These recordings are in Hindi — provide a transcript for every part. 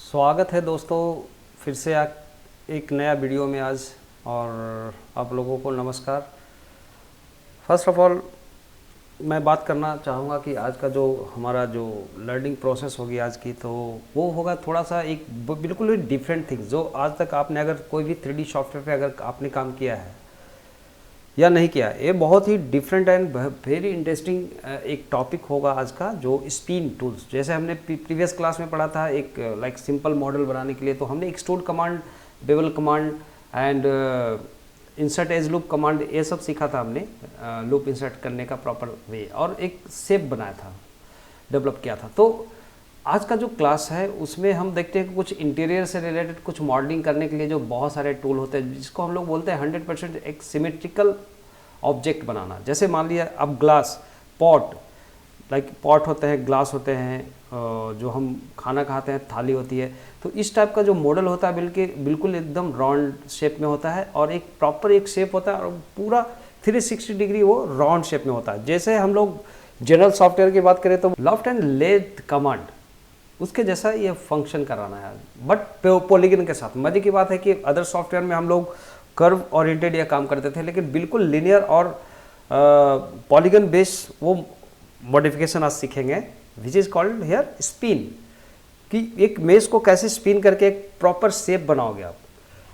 स्वागत है दोस्तों, फिर से एक नया वीडियो में आज। और आप लोगों को नमस्कार। फर्स्ट ऑफ ऑल मैं बात करना चाहूँगा कि आज का जो हमारा जो लर्निंग प्रोसेस होगी आज की, तो वो होगा थोड़ा सा एक बिल्कुल ही डिफरेंट थिंग। जो आज तक आपने अगर कोई भी 3D सॉफ्टवेयर पे अगर आपने काम किया है या नहीं किया, ये बहुत ही डिफरेंट एंड वेरी इंटरेस्टिंग एक टॉपिक होगा आज का, जो स्पिन टूल्स। जैसे हमने प्रीवियस क्लास में पढ़ा था एक लाइक सिंपल मॉडल बनाने के लिए, तो हमने extrude command, bevel command and insert as loop command, ये सब सीखा था हमने। लूप इंसर्ट करने का प्रॉपर वे, और एक शेप बनाया था, डेवलप किया था। तो आज का जो क्लास है उसमें हम देखते हैं कि कुछ इंटीरियर से रिलेटेड, कुछ मॉडलिंग करने के लिए जो बहुत सारे टूल होते हैं, जिसको हम लोग बोलते हैं 100% एक सिमेट्रिकल ऑब्जेक्ट बनाना। जैसे मान लिया अब ग्लास पॉट, लाइक पॉट होते हैं, ग्लास होते हैं, जो हम खाना खाते हैं थाली होती है। तो इस टाइप का जो मॉडल होता है बिल्कुल एकदम राउंड शेप में होता है, और एक प्रॉपर एक शेप होता है, और पूरा 360 डिग्री वो राउंड शेप में होता है। जैसे हम लोग जनरल सॉफ्टवेयर की बात करें तो लेफ्ट एंड लेट कमांड, उसके जैसा ये फंक्शन कराना है, बट पॉलीगन के साथ। मजे की बात है कि अदर सॉफ्टवेयर में हम लोग कर्व ओरिएंटेड या काम करते थे, लेकिन बिल्कुल लिनियर और पॉलीगन बेस वो मॉडिफिकेशन आज सीखेंगे, which is called here spin. कि एक मेज को कैसे स्पिन करके एक प्रॉपर शेप बनाओगे आप।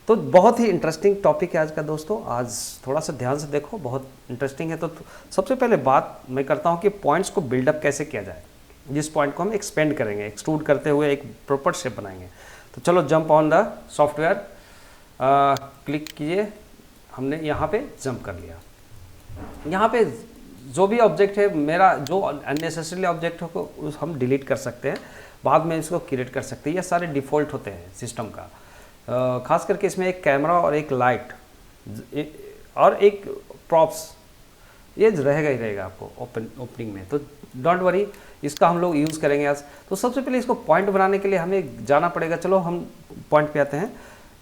तो बहुत ही इंटरेस्टिंग टॉपिक है आज का दोस्तों। आज थोड़ा सा ध्यान से देखो, बहुत इंटरेस्टिंग है। तो सबसे पहले बात मैं करता हूँ कि पॉइंट्स को बिल्डअप कैसे किया जाए, जिस पॉइंट को हम एक्सपेंड करेंगे, एक्सट्रूड करते हुए एक प्रॉपर शेप बनाएंगे। तो चलो jump on the software, click कीजिए। हमने यहाँ पे जंप कर लिया। यहाँ पे जो भी ऑब्जेक्ट है मेरा, जो अननेसेसरी ऑब्जेक्ट हो उस हम डिलीट कर सकते हैं, बाद में इसको क्रिएट कर सकते हैं। ये सारे डिफ़ॉल्ट होते हैं सिस्टम का। खास करके इसमें एक कैमरा और एक लाइट और एक प्रॉप्स, ये रहेगा ही रहेगा आपको ओपनिंग में। तो डोंट वरी, इसका हम लोग यूज़ करेंगे आज। तो सबसे पहले इसको पॉइंट बनाने के लिए हमें जाना पड़ेगा। चलो हम पॉइंट पे आते हैं।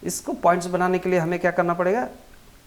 इसको पॉइंट्स बनाने के लिए हमें क्या करना पड़ेगा,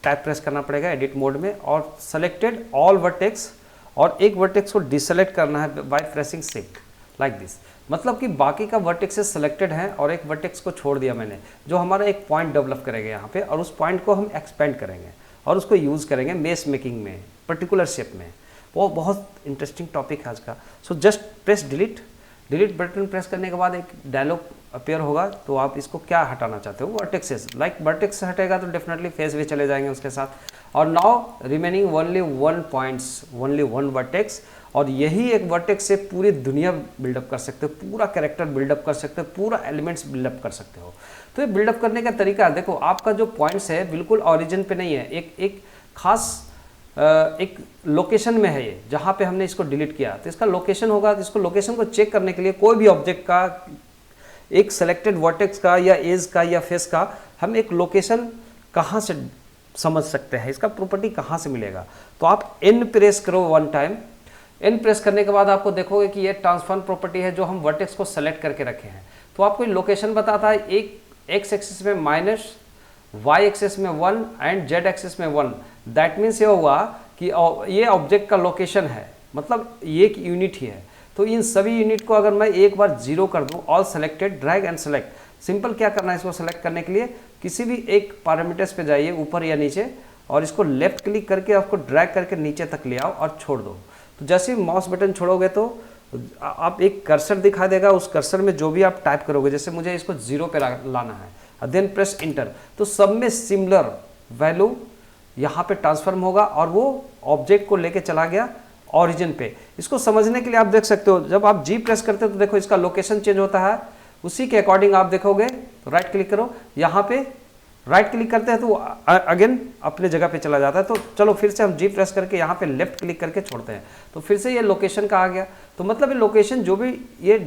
टैब प्रेस करना पड़ेगा एडिट मोड में, और सेलेक्टेड ऑल वर्टेक्स, और एक वर्टेक्स को डिसेलेक्ट करना है by pressing shift like this. मतलब कि बाकी का वर्टेक्सेस सेलेक्टेड हैं और एक वर्टेक्स को छोड़ दिया मैंने, जो हमारा एक पॉइंट डेवलप करेंगे यहाँ पे, और उस पॉइंट को हम एक्सपेंड करेंगे और उसको यूज़ करेंगे मेस मेकिंग में, पर्टिकुलर शेप में। वो बहुत इंटरेस्टिंग टॉपिक है आज का। So just press delete button press करने के बाद एक डायलॉग अपीयर होगा। तो आप इसको क्या हटाना चाहते हो, वर्टेक्सेस, लाइक वर्टेक्स हटेगा तो डेफिनेटली फेस भी चले जाएंगे उसके साथ। और now remaining only one points, only one vertex, और यही एक वर्टेक्स से पूरी दुनिया बिल्डअप कर सकते हो, पूरा कैरेक्टर बिल्डअप कर सकते हो, पूरा एलिमेंट्स बिल्डअप कर सकते हो। तो ये बिल्डअप करने का तरीका देखो, आपका जो पॉइंट्स है बिल्कुल ऑरिजिन पे नहीं है, एक खास एक लोकेशन में है ये, जहाँ पे हमने इसको डिलीट किया। तो इसका लोकेशन होगा, तो इसको लोकेशन को चेक करने के लिए कोई भी ऑब्जेक्ट का, एक सेलेक्टेड वर्टेक्स का या एज का या फेस का, हम एक लोकेशन कहाँ से समझ सकते हैं, इसका प्रॉपर्टी कहाँ से मिलेगा। तो आप एन प्रेस करो वन टाइम। एन प्रेस करने के बाद आपको देखोगे कि ये ट्रांसफॉर्म प्रॉपर्टी है, जो हम वर्टेक्स को सेलेक्ट करके रखे हैं। तो आपको लोकेशन बताता है, एक एक्स एक्सिस में माइनस, वाई एक्सिस में 1 एंड जेड एक्सिस में 1। दैट मीन्स ये हुआ कि ये ऑब्जेक्ट का लोकेशन है, मतलब ये एक यूनिट ही है। तो इन सभी यूनिट को अगर मैं एक बार 0 कर दूं, all selected, drag and select. Simple क्या करना है, इसको सेलेक्ट करने के लिए किसी भी एक पैरामीटर्स पे जाइए, ऊपर या नीचे, और इसको लेफ्ट क्लिक करके आपको ड्रैग करके नीचे तक ले आओ और छोड़ दो। तो जैसे ही माउस बटन छोड़ोगे तो आप एक कर्सर दिखा देगा, उस कर्सर में जो भी आप टाइप करोगे, जैसे मुझे इसको 0 पे लाना है, देन प्रेस इंटर, तो सब में सिमिलर वैल्यू यहाँ पे ट्रांसफॉर्म होगा, और वो ऑब्जेक्ट को लेके चला गया ओरिजिन पे। इसको समझने के लिए आप देख सकते हो, जब आप जी प्रेस करते हो तो देखो इसका लोकेशन चेंज होता है, उसी के अकॉर्डिंग आप देखोगे। तो राइट क्लिक करो, यहाँ पे राइट क्लिक करते हैं तो अगेन अपने जगह पे चला जाता है। तो चलो फिर से हम जी प्रेस करके यहाँ पे लेफ्ट क्लिक करके छोड़ते हैं, तो फिर से ये लोकेशन का आ गया। तो मतलब ये लोकेशन, जो भी ये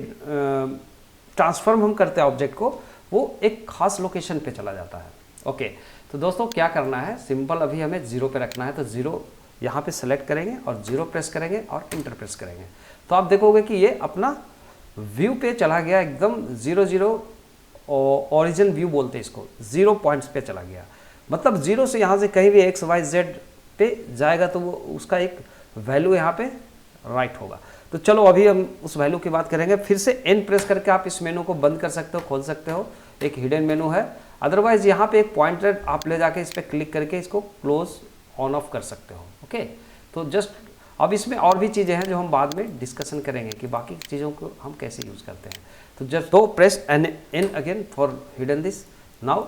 ट्रांसफॉर्म हम करते हैं ऑब्जेक्ट को, वो एक खास लोकेशन पे चला जाता है। ओके, तो दोस्तों क्या करना है, सिंपल अभी हमें 0 पे रखना है। तो 0 यहाँ पे सेलेक्ट करेंगे और 0 प्रेस करेंगे और इंटर प्रेस करेंगे। तो आप देखोगे कि ये अपना व्यू पे चला गया, एकदम 0 ओरिजिन व्यू बोलते हैं इसको, 0 पॉइंट्स पे चला गया। मतलब 0 से यहाँ से कहीं भी एक्स वाई जेड पे जाएगा तो वो उसका एक वैल्यू यहाँ पे राइट होगा। तो चलो अभी हम उस वैल्यू की बात करेंगे। फिर से एन प्रेस करके आप इस मेनू को बंद कर सकते हो, खोल सकते हो, एक हिडन मेनू है। अदरवाइज यहाँ पे एक पॉइंटर आप ले जाके इस पर क्लिक करके इसको क्लोज ऑन ऑफ कर सकते हो। ओके, तो जस्ट अब इसमें और भी चीज़ें हैं जो हम बाद में डिस्कशन करेंगे कि बाकी चीज़ों को हम कैसे यूज़ करते हैं। तो जस्ट दो press N again for hidden this. Now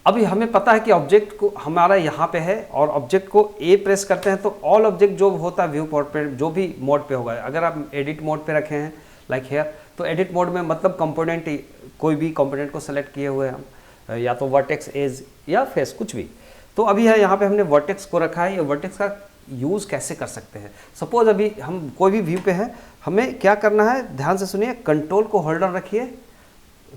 अभी हमें पता है कि ऑब्जेक्ट को हमारा यहाँ पे है और ऑब्जेक्ट को ए प्रेस करते हैं तो ऑल ऑब्जेक्ट जो होता है व्यू पोर्ट पे जो भी मोड पे होगा, अगर आप एडिट मोड पे रखे हैं लाइक हेयर, तो एडिट मोड में मतलब कंपोनेंट, कोई भी कंपोनेंट को सेलेक्ट किए हुए हम, या तो वर्टेक्स, एज या फेस, कुछ भी। तो अभी है यहाँ पे हमने वर्टेक्स को रखा है। ये वर्टेक्स का यूज़ कैसे कर सकते हैं? सपोज अभी हम कोई भी व्यू पे है, हमें क्या करना है, ध्यान से सुनिए। कंट्रोल को होल्डर रखिए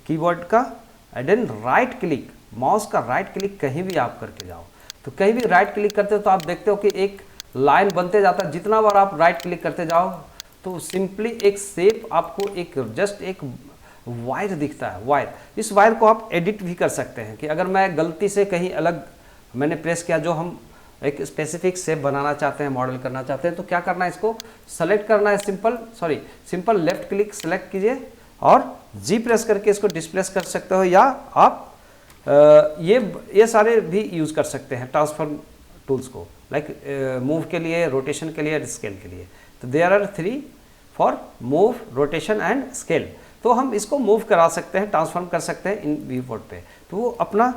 कीबोर्ड का and then right click, mouse का राइट क्लिक कहीं भी आप करके जाओ। तो कहीं भी राइट क्लिक करते हो तो आप देखते हो कि एक लाइन बनते जाता है। जितना बार आप राइट क्लिक करते जाओ तो सिंपली एक शेप आपको, एक जस्ट एक वायर दिखता है, वायर। इस वायर को आप एडिट भी कर सकते हैं कि अगर मैं गलती से कहीं अलग मैंने प्रेस किया, जो हम एक स्पेसिफिक शेप बनाना चाहते हैं, मॉडल करना चाहते हैं, तो क्या करना है, इसको सेलेक्ट करना है, सिंपल लेफ्ट क्लिक सेलेक्ट कीजिए और जी प्रेस करके इसको डिस्प्लेस कर सकते हो, या आप ये सारे भी यूज़ कर सकते हैं ट्रांसफॉर्म टूल्स को, लाइक मूव के लिए, रोटेशन के लिए, स्केल के लिए। तो there are 3 for move, rotation and scale. तो हम इसको मूव करा सकते हैं, ट्रांसफॉर्म कर सकते हैं इन व्यू पोर्ट पे। तो वो अपना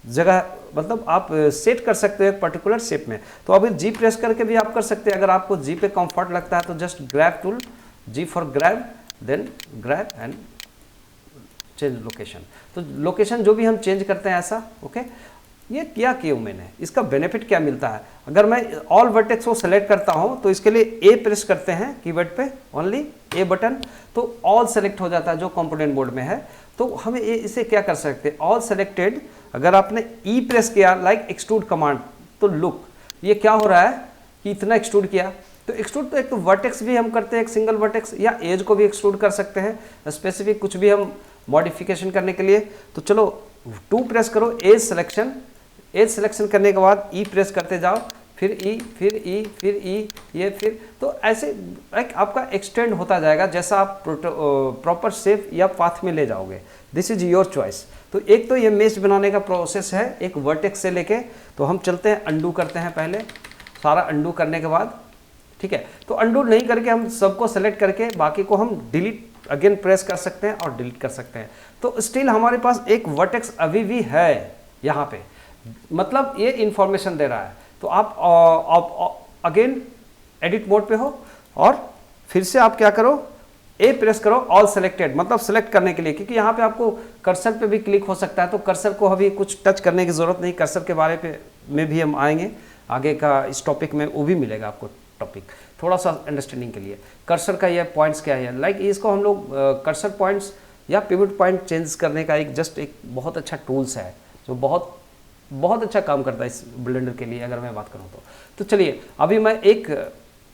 जगह मतलब आप सेट कर सकते हो एक पर्टिकुलर शेप में। तो अभी जी प्रेस करके भी आप कर सकते हैं। अगर आपको जी पे कंफर्ट लगता है तो just grab tool, G for grab, then grab and change location. तो लोकेशन जो भी हम चेंज करते हैं ऐसा। ओके, ये क्या किया मैंने, इसका बेनिफिट क्या मिलता है? अगर मैं ऑल वर्टेक्स को सेलेक्ट करता हूं तो इसके लिए ए प्रेस करते हैं कीबोर्ड पे, ओनली ए बटन, तो ऑल सेलेक्ट हो जाता है जो कंपोनेंट मोड में है। तो हमें इसे क्या कर सकते हैं, ऑल सेलेक्टेड। अगर आपने ई प्रेस किया लाइक एक्सट्रूड कमांड, तो लुक ये क्या हो रहा है कि इतना एक्सट्रूड किया। तो एक्सट्रूड तो एक तो वर्टेक्स भी हम करते हैं, एक सिंगल वर्टेक्स, या एज को भी एक्सट्रूड कर सकते हैं स्पेसिफिक कुछ भी हम मॉडिफिकेशन करने के लिए। तो चलो 2 प्रेस करो, एज सिलेक्शन करने के बाद ई प्रेस करते जाओ, फिर ई, फिर ई, फिर ई, ये फिर, तो ऐसे एक आपका एक्सटेंड होता जाएगा जैसा आप प्रॉपर शेप या पाथ में ले जाओगे। This is your choice. तो एक तो ये मेश बनाने का प्रोसेस है एक वर्टेक्स से लेके। तो हम चलते हैं, अंडू करते हैं पहले, सारा अंडू करने के बाद, ठीक है। तो अंडू नहीं करके हम सबको सेलेक्ट करके बाकी को हम डिलीट अगेन प्रेस कर सकते हैं और डिलीट कर सकते हैं। तो स्टिल हमारे पास एक वर्टेक्स अभी भी है यहाँ पे, मतलब ये इंफॉर्मेशन दे रहा है। तो आप अगेन एडिट मोड पे हो और फिर से आप क्या करो, ए प्रेस करो, ऑल सेलेक्टेड, मतलब सेलेक्ट करने के लिए, क्योंकि यहाँ पे आपको कर्सर पे भी क्लिक हो सकता है। तो कर्सर को अभी कुछ टच करने की ज़रूरत नहीं, कर्सर के बारे में भी हम आएंगे आगे का इस टॉपिक में, वो भी मिलेगा आपको टॉपिक थोड़ा सा अंडरस्टैंडिंग के लिए। कर्सर का ये पॉइंट्स क्या है, लाइक इसको हम लोग कर्सर पॉइंट्स या पिवट पॉइंट चेंज करने का एक जस्ट एक बहुत अच्छा टूल्स है जो बहुत अच्छा काम करता है इस ब्लेंडर के लिए, अगर मैं बात करूँ तो चलिए अभी मैं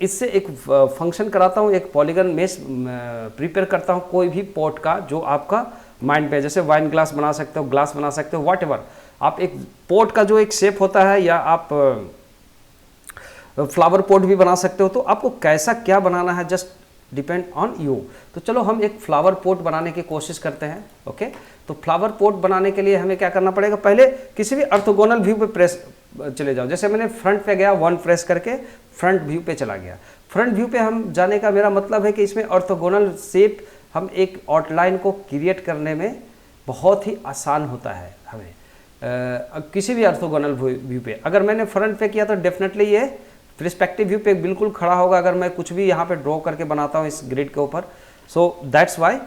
इससे एक फंक्शन कराता हूँ, एक पॉलीगन मेश प्रिपेयर करता हूँ कोई भी पोर्ट का जो आपका माइंड पे, जैसे वाइन ग्लास बना सकते हो, ग्लास बना सकते हो, व्हाटएवर आप एक पोर्ट का जो एक शेप होता है, या आप फ्लावर पोर्ट भी बना सकते हो। तो आपको कैसा क्या बनाना है जस्ट डिपेंड ऑन यू। तो चलो हम एक फ्लावर पोर्ट बनाने की कोशिश करते हैं। ओके, तो फ्लावर पोर्ट बनाने के लिए हमें क्या करना पड़ेगा, पहले किसी भी ऑर्थोगोनल व्यू पे प्रेस चले जाओ। जैसे मैंने फ्रंट पे गया, 1 प्रेस करके फ्रंट व्यू पे चला गया। फ्रंट व्यू पे हम जाने का मेरा मतलब है कि इसमें ऑर्थोगोनल शेप, हम एक आउटलाइन को क्रिएट करने में बहुत ही आसान होता है हमें किसी भी ऑर्थोगोनल व्यू पे। अगर मैंने फ्रंट पे किया तो डेफिनेटली ये पर्सपेक्टिव व्यू पे बिल्कुल खड़ा होगा अगर मैं कुछ भी यहाँ पे ड्रॉ करके बनाता हूँ इस ग्रिड के ऊपर। So that's why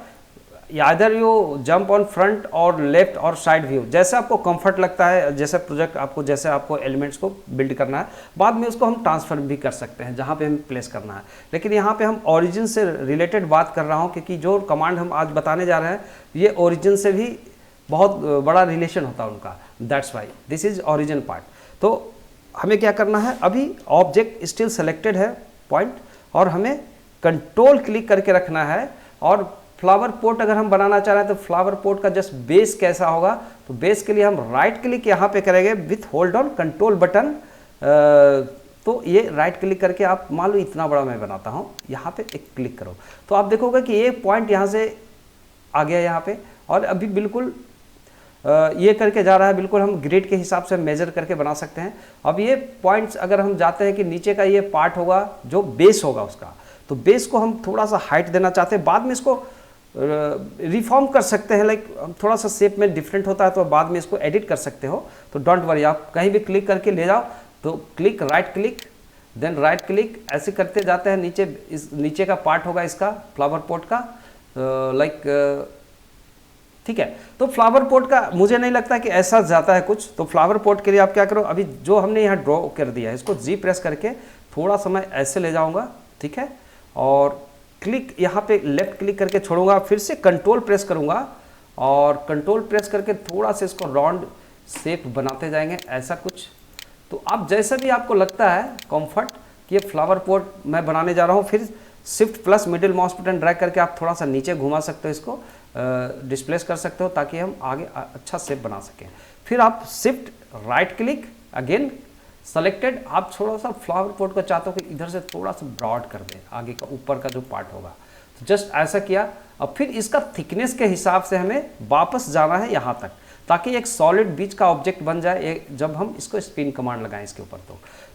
either you jump on front और लेफ्ट और साइड व्यू, जैसे आपको कंफर्ट लगता है, जैसे प्रोजेक्ट आपको, जैसे आपको एलिमेंट्स को बिल्ड करना है। बाद में उसको हम ट्रांसफर भी कर सकते हैं जहाँ पे हमें प्लेस करना है। लेकिन यहाँ पे हम ओरिजिन से रिलेटेड बात कर रहा हूँ, क्योंकि जो कमांड हम आज बताने जा रहे हैं ये ओरिजिन से भी बहुत बड़ा रिलेशन होता है उनका। That's why this is origin part. तो हमें क्या करना है, अभी ऑब्जेक्ट स्टिल सेलेक्टेड है पॉइंट, और हमें कंट्रोल क्लिक करके रखना है। और फ्लावर पोर्ट अगर हम बनाना चाह रहे हैं तो फ्लावर पोर्ट का जस्ट बेस कैसा होगा, तो बेस के लिए हम राइट क्लिक यहाँ पे करेंगे with hold on control button तो ये राइट क्लिक करके आप मान लो इतना बड़ा मैं बनाता हूँ, यहाँ पे एक क्लिक करो तो आप देखोगे कि ये पॉइंट यहाँ से आ गया यहाँ पे, और अभी बिल्कुल ये करके जा रहा है, बिल्कुल हम ग्रिड के हिसाब से मेजर करके बना सकते हैं। अब ये पॉइंट्स अगर हम जाते हैं कि नीचे का ये पार्ट होगा जो बेस होगा उसका, तो बेस को हम थोड़ा सा हाइट देना चाहते हैं, बाद में इसको रिफॉर्म कर सकते हैं, लाइक थोड़ा सा शेप में डिफरेंट होता है तो बाद में इसको एडिट कर सकते हो। तो डोंट वरी, आप कहीं भी क्लिक करके ले जाओ, तो click right click then right click ऐसे करते जाते हैं। नीचे इस नीचे का पार्ट होगा इसका फ्लावर पॉट का, लाइक ठीक है। तो फ्लावर पॉट का मुझे नहीं लगता कि ऐसा जाता है कुछ, तो फ्लावर पॉट के लिए आप क्या करो, अभी जो हमने यहाँ ड्रॉ कर दिया है इसको जी प्रेस करके थोड़ा सा मैं ऐसे ले जाऊँगा, ठीक है, और क्लिक यहाँ पे लेफ्ट क्लिक करके छोड़ूंगा, फिर से कंट्रोल प्रेस करूँगा और कंट्रोल प्रेस करके थोड़ा सा इसको राउंड शेप बनाते जाएंगे ऐसा कुछ। तो आप जैसा भी आपको लगता है कंफर्ट कि ये फ्लावर पॉट मैं बनाने जा रहा हूँ, फिर shift plus middle mouse button drag करके आप थोड़ा सा नीचे घुमा सकते हो, इसको डिस्प्लेस कर सकते हो ताकि हम आगे अच्छा शेप बना सकें। फिर आप shift right click again selected, आप थोड़ा सा फ्लावर पॉट को चाहते हो कि इधर से थोड़ा सा ब्रॉड कर दें, आगे का ऊपर का जो पार्ट होगा, तो जस्ट ऐसा किया। अब फिर इसका थिकनेस के हिसाब से हमें वापस जाना है यहाँ तक, ताकि एक सॉलिड बीच का ऑब्जेक्ट बन जाए जब हम इसको स्पिन कमांड लगाएं इसके ऊपर।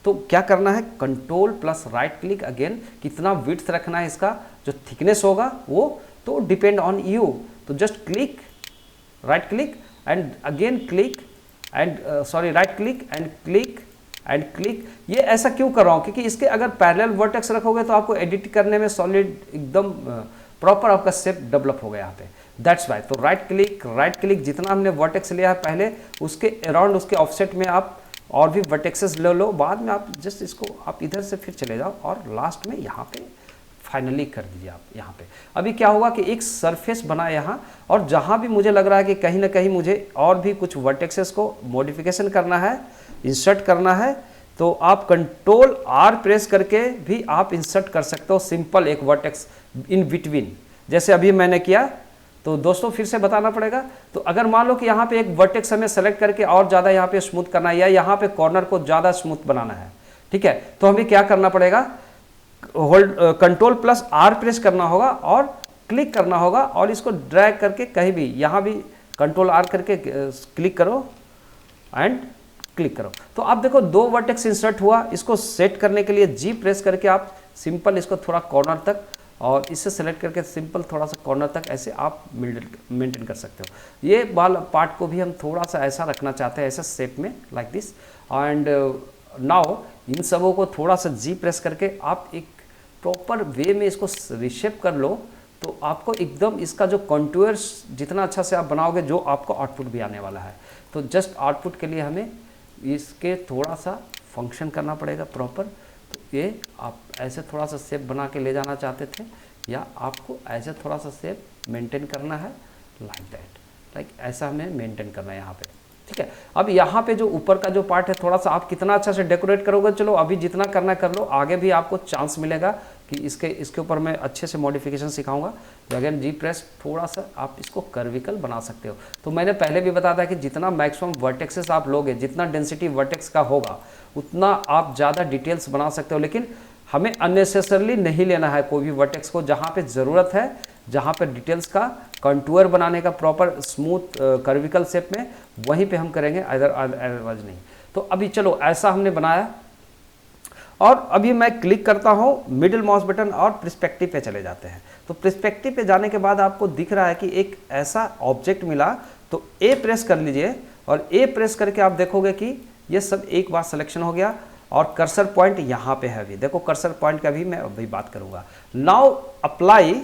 तो क्या करना है, control plus right click again, कितना विड्थ रखना है इसका, जो थिकनेस होगा वो तो डिपेंड ऑन यू। तो just click right click and again click and sorry right click and click and click. ये ऐसा क्यों कर रहा हूँ, क्योंकि इसके अगर पैरेलल वर्टेक्स रखोगे तो आपको एडिट करने में सॉलिड एकदम प्रॉपर आपका शेप डेवलप होगा यहाँ पे, दैट्स वाई। तो राइट क्लिक जितना हमने वर्टेक्स लिया है पहले उसके अराउंड उसके ऑफसेट में आप और भी वर्टेक्सेस ले लो, बाद में आप जस्ट इसको आप इधर से फिर चले जाओ और लास्ट में यहाँ पे फाइनली कर दीजिए आप यहाँ पे। अभी क्या होगा कि एक सरफेस बना यहाँ, और जहाँ भी मुझे लग रहा है कि कहीं ना कहीं मुझे और भी कुछ वर्टेक्सेस को मॉडिफिकेशन करना है, इंसर्ट करना है, तो आप कंट्रोल आर प्रेस करके भी आप इंसर्ट कर सकते हो सिंपल एक वर्टेक्स इन बिटवीन, जैसे अभी मैंने किया। तो दोस्तों फिर से बताना पड़ेगा, तो अगर मान लो कि यहाँ पे एक वर्टेक्स हमें सेलेक्ट करके और ज़्यादा यहाँ पे स्मूथ करना है या यहाँ पे कॉर्नर को ज़्यादा स्मूथ बनाना है, ठीक है, तो हमें क्या करना पड़ेगा, hold control plus are press करना होगा और क्लिक करना होगा और इसको ड्रैग करके कहीं भी यहाँ भी कंट्रोल आर करके क्लिक करो एंड क्लिक करो। तो आप देखो दो वर्टेक्स इंसर्ट हुआ। इसको सेट करने के लिए जी प्रेस करके आप सिंपल इसको थोड़ा कॉर्नर तक और इससे सेलेक्ट करके सिंपल थोड़ा सा कॉर्नर तक ऐसे आप मेंटेन कर सकते हो। ये बाल पार्ट को भी हम थोड़ा सा ऐसा रखना चाहते हैं, ऐसा शेप में like this. And now in सबों को थोड़ा सा जी प्रेस करके आप एक प्रॉपर वे में इसको रिशेप कर लो, तो आपको एकदम इसका जो कॉन्टूर्स जितना अच्छा से आप बनाओगे जो आपको आउटपुट भी आने वाला है। तो जस्ट आउटपुट के लिए हमें इसके थोड़ा सा फंक्शन करना पड़ेगा प्रॉपर। तो ये आप ऐसे थोड़ा सा शेप बना के ले जाना चाहते थे या आपको ऐसे थोड़ा सा शेप मेंटेन करना है, लाइक दैट, लाइक ऐसा हमें मेंटेन करना है यहाँ पे, ठीक है। अब यहाँ पे जो ऊपर का जो पार्ट है थोड़ा सा आप कितना अच्छा से डेकोरेट करोगे, चलो अभी जितना करना कर लो, आगे भी आपको चांस मिलेगा कि इसके ऊपर मैं अच्छे से मॉडिफिकेशन सिखाऊंगा। तो अगेन जी प्रेस, थोड़ा सा आप इसको कर्विकल बना सकते हो। तो मैंने पहले भी बताया था कि जितना मैक्सिमम वर्टेक्सेस आप लोगे, जितना डेंसिटी वर्टेक्स का होगा उतना आप ज़्यादा डिटेल्स बना सकते हो, लेकिन हमें अननेसेसरली नहीं लेना है कोई भी वर्टेक्स को। जहाँ पे ज़रूरत है, जहाँ पे डिटेल्स का कंटूर बनाने का प्रॉपर स्मूथ कर्विकल शेप में, वहीं पे हम करेंगे, अदरवाइज नहीं। तो अभी चलो ऐसा हमने बनाया और अभी मैं क्लिक करता हूँ मिडिल माउस बटन और पर्सपेक्टिव पे चले जाते हैं। तो पर्सपेक्टिव पे जाने के बाद आपको दिख रहा है कि एक ऐसा ऑब्जेक्ट मिला, तो ए प्रेस कर लीजिए और ए प्रेस करके आप देखोगे कि ये सब एक बार सिलेक्शन हो गया और कर्सर पॉइंट यहाँ पे है। अभी देखो कर्सर पॉइंट का भी मैं अभी बात करूँगा। Now apply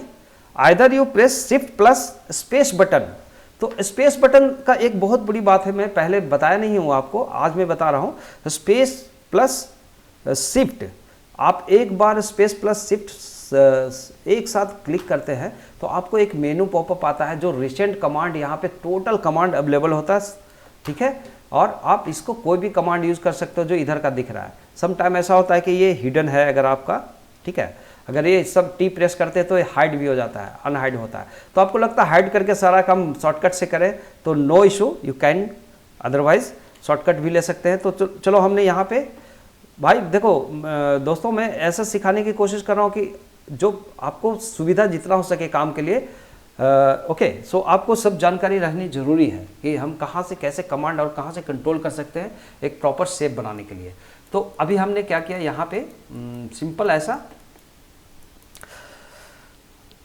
either you press shift plus space button. तो स्पेस बटन का एक बहुत बड़ी बात है, मैं पहले बताया नहीं हूँ आपको, आज मैं बता रहा हूँ। स्पेस प्लस शिफ्ट, आप एक बार स्पेस प्लस शिफ्ट एक साथ क्लिक करते हैं तो आपको एक मेनू पॉपअप आता है जो रिसेंट कमांड, यहाँ पे टोटल कमांड अवेलेबल होता है, ठीक है। और आप इसको कोई भी कमांड यूज़ कर सकते हो जो इधर का दिख रहा है। सम टाइम ऐसा होता है कि ये हिडन है अगर आपका, ठीक है, अगर ये सब टी प्रेस करते हैं तो ये हाइड भी हो जाता है, अनहाइड होता है। तो आपको लगता है हाइड करके सारा काम शॉर्टकट से करें, तो no issue, you can otherwise shortcut भी ले सकते हैं। तो चलो हमने यहाँ पे भाई देखो दोस्तों, मैं ऐसा सिखाने की कोशिश कर रहा हूँ कि जो आपको सुविधा जितना हो सके काम के लिए। ओके, सो आपको सब जानकारी रहनी जरूरी है कि हम कहाँ से कैसे कमांड और कहाँ से कंट्रोल कर सकते हैं एक प्रॉपर शेप बनाने के लिए। तो अभी हमने क्या किया यहाँ पे, सिंपल ऐसा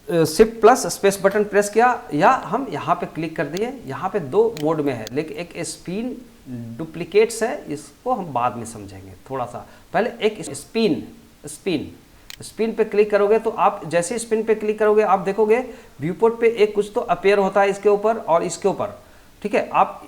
shift plus space button press किया, या हम यहाँ पे क्लिक कर दिए। यहाँ पे दो मोड में है, लेकिन एक स्पिन डुप्लीकेट्स है, इसको हम बाद में समझेंगे थोड़ा सा। पहले एक स्पिन पे क्लिक करोगे तो आप जैसे स्पिन पे क्लिक करोगे आप देखोगे व्यू पोर्ट पे एक कुछ तो अपेयर होता है इसके ऊपर और इसके ऊपर, ठीक है। आप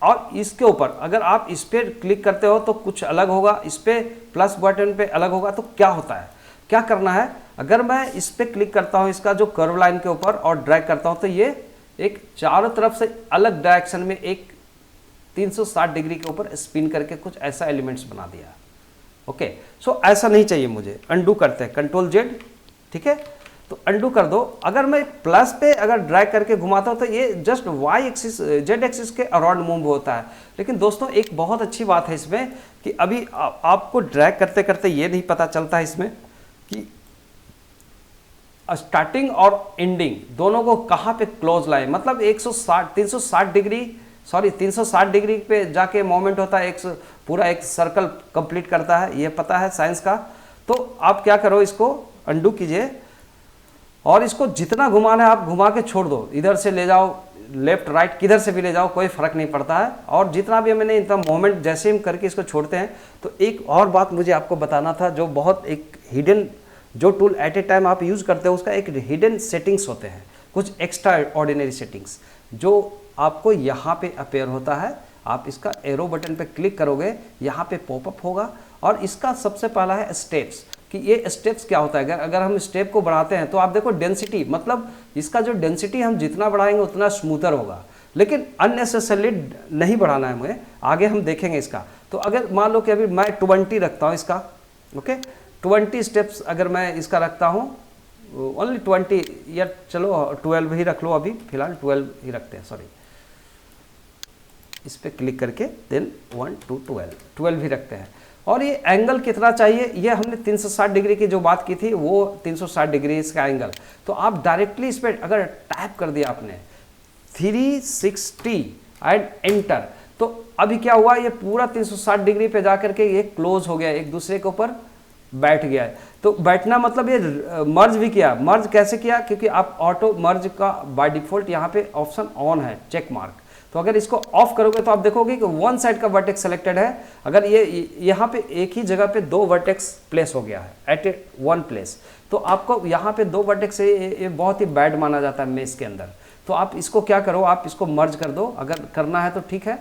और इसके ऊपर अगर आप इस पर क्लिक करते हो तो कुछ अलग होगा, इस पर प्लस बटन पे अलग होगा। तो क्या होता है, क्या करना है, अगर मैं इस पर क्लिक करता हूँ इसका जो कर्व लाइन के ऊपर और ड्रैग करता हूँ तो ये एक चारों तरफ से अलग डायरेक्शन में एक 360 डिग्री के ऊपर स्पिन करके कुछ ऐसा एलिमेंट्स बना दिया। ओके, सो ऐसा नहीं चाहिए मुझे। अंडू करते हैं, कंट्रोल जेड, ठीक है, तो अंडू कर दो। अगर मैं प्लस पे अगर ड्रैग करके घुमाता हूं तो ये just Y axis Z axis के अराउंड मूव होता है। लेकिन दोस्तों एक बहुत अच्छी बात है इसमें कि अभी आपको ड्रैग करते करते ये नहीं पता चलता है इसमें कि स्टार्टिंग और एंडिंग दोनों को कहाँ पे क्लोज लाए। मतलब 360 डिग्री पे जाके मोमेंट होता है, पूरा एक सर्कल कंप्लीट करता है, ये पता है साइंस का। तो आप क्या करो, इसको अंडू कीजिए और इसको जितना घुमाना है आप घुमा के छोड़ दो। इधर से ले जाओ, लेफ्ट राइट किधर से भी ले जाओ, कोई फर्क नहीं पड़ता है। और जितना भी मैंने इतना मोमेंट जैसे हम करके इसको छोड़ते हैं। तो एक और बात मुझे आपको बताना था, जो बहुत एक हिडन, जो टूल एट ए टाइम आप यूज़ करते हो उसका एक हिडन सेटिंग्स होते हैं, कुछ एक्स्ट्रा ऑर्डिनरी सेटिंग्स जो आपको यहाँ पे अपेयर होता है। आप इसका एरो बटन पे क्लिक करोगे, यहाँ पे पॉपअप होगा और इसका सबसे पहला है स्टेप्स, कि ये स्टेप्स क्या होता है। अगर हम स्टेप को बढ़ाते हैं तो आप देखो डेंसिटी, मतलब इसका जो डेंसिटी हम जितना बढ़ाएंगे उतना स्मूथर होगा, लेकिन अननेसेसरली नहीं बढ़ाना है मुझे, आगे हम देखेंगे इसका। तो अगर मान लो कि अभी मैं 20 रखता हूँ इसका, ओके 20 स्टेप्स अगर मैं इसका रखता हूँ, ओनली 20, या चलो 12 ही रख लो, अभी फिलहाल 12 ही रखते हैं, सॉरी। इस पर क्लिक करके देन 1 to 12 ही रखते हैं। और ये एंगल कितना चाहिए, ये हमने 360 डिग्री की जो बात की थी वो 360 डिग्री इसका एंगल। तो आप डायरेक्टली इस पर अगर टैप कर दिया आपने 360 एंड एंटर, तो अभी क्या हुआ, ये पूरा 360 डिग्री पे जाकर के ये क्लोज हो गया, एक दूसरे के ऊपर बैठ गया है। तो बैठना मतलब ये मर्ज भी किया। मर्ज कैसे किया, क्योंकि आप ऑटो मर्ज का बाय डिफॉल्ट यहाँ पे ऑप्शन ऑन है, चेक मार्क। तो अगर इसको ऑफ करोगे तो आप देखोगे कि वन साइड का वर्टेक्स सेलेक्टेड है। अगर ये यहाँ पे एक ही जगह पे दो वर्टेक्स प्लेस हो गया है एट ए वन प्लेस, तो आपको यहाँ पे दो वर्टेक्स ये बहुत ही बैड माना जाता है मेस के अंदर। तो आप इसको क्या करो, आप इसको मर्ज कर दो, अगर करना है तो ठीक है,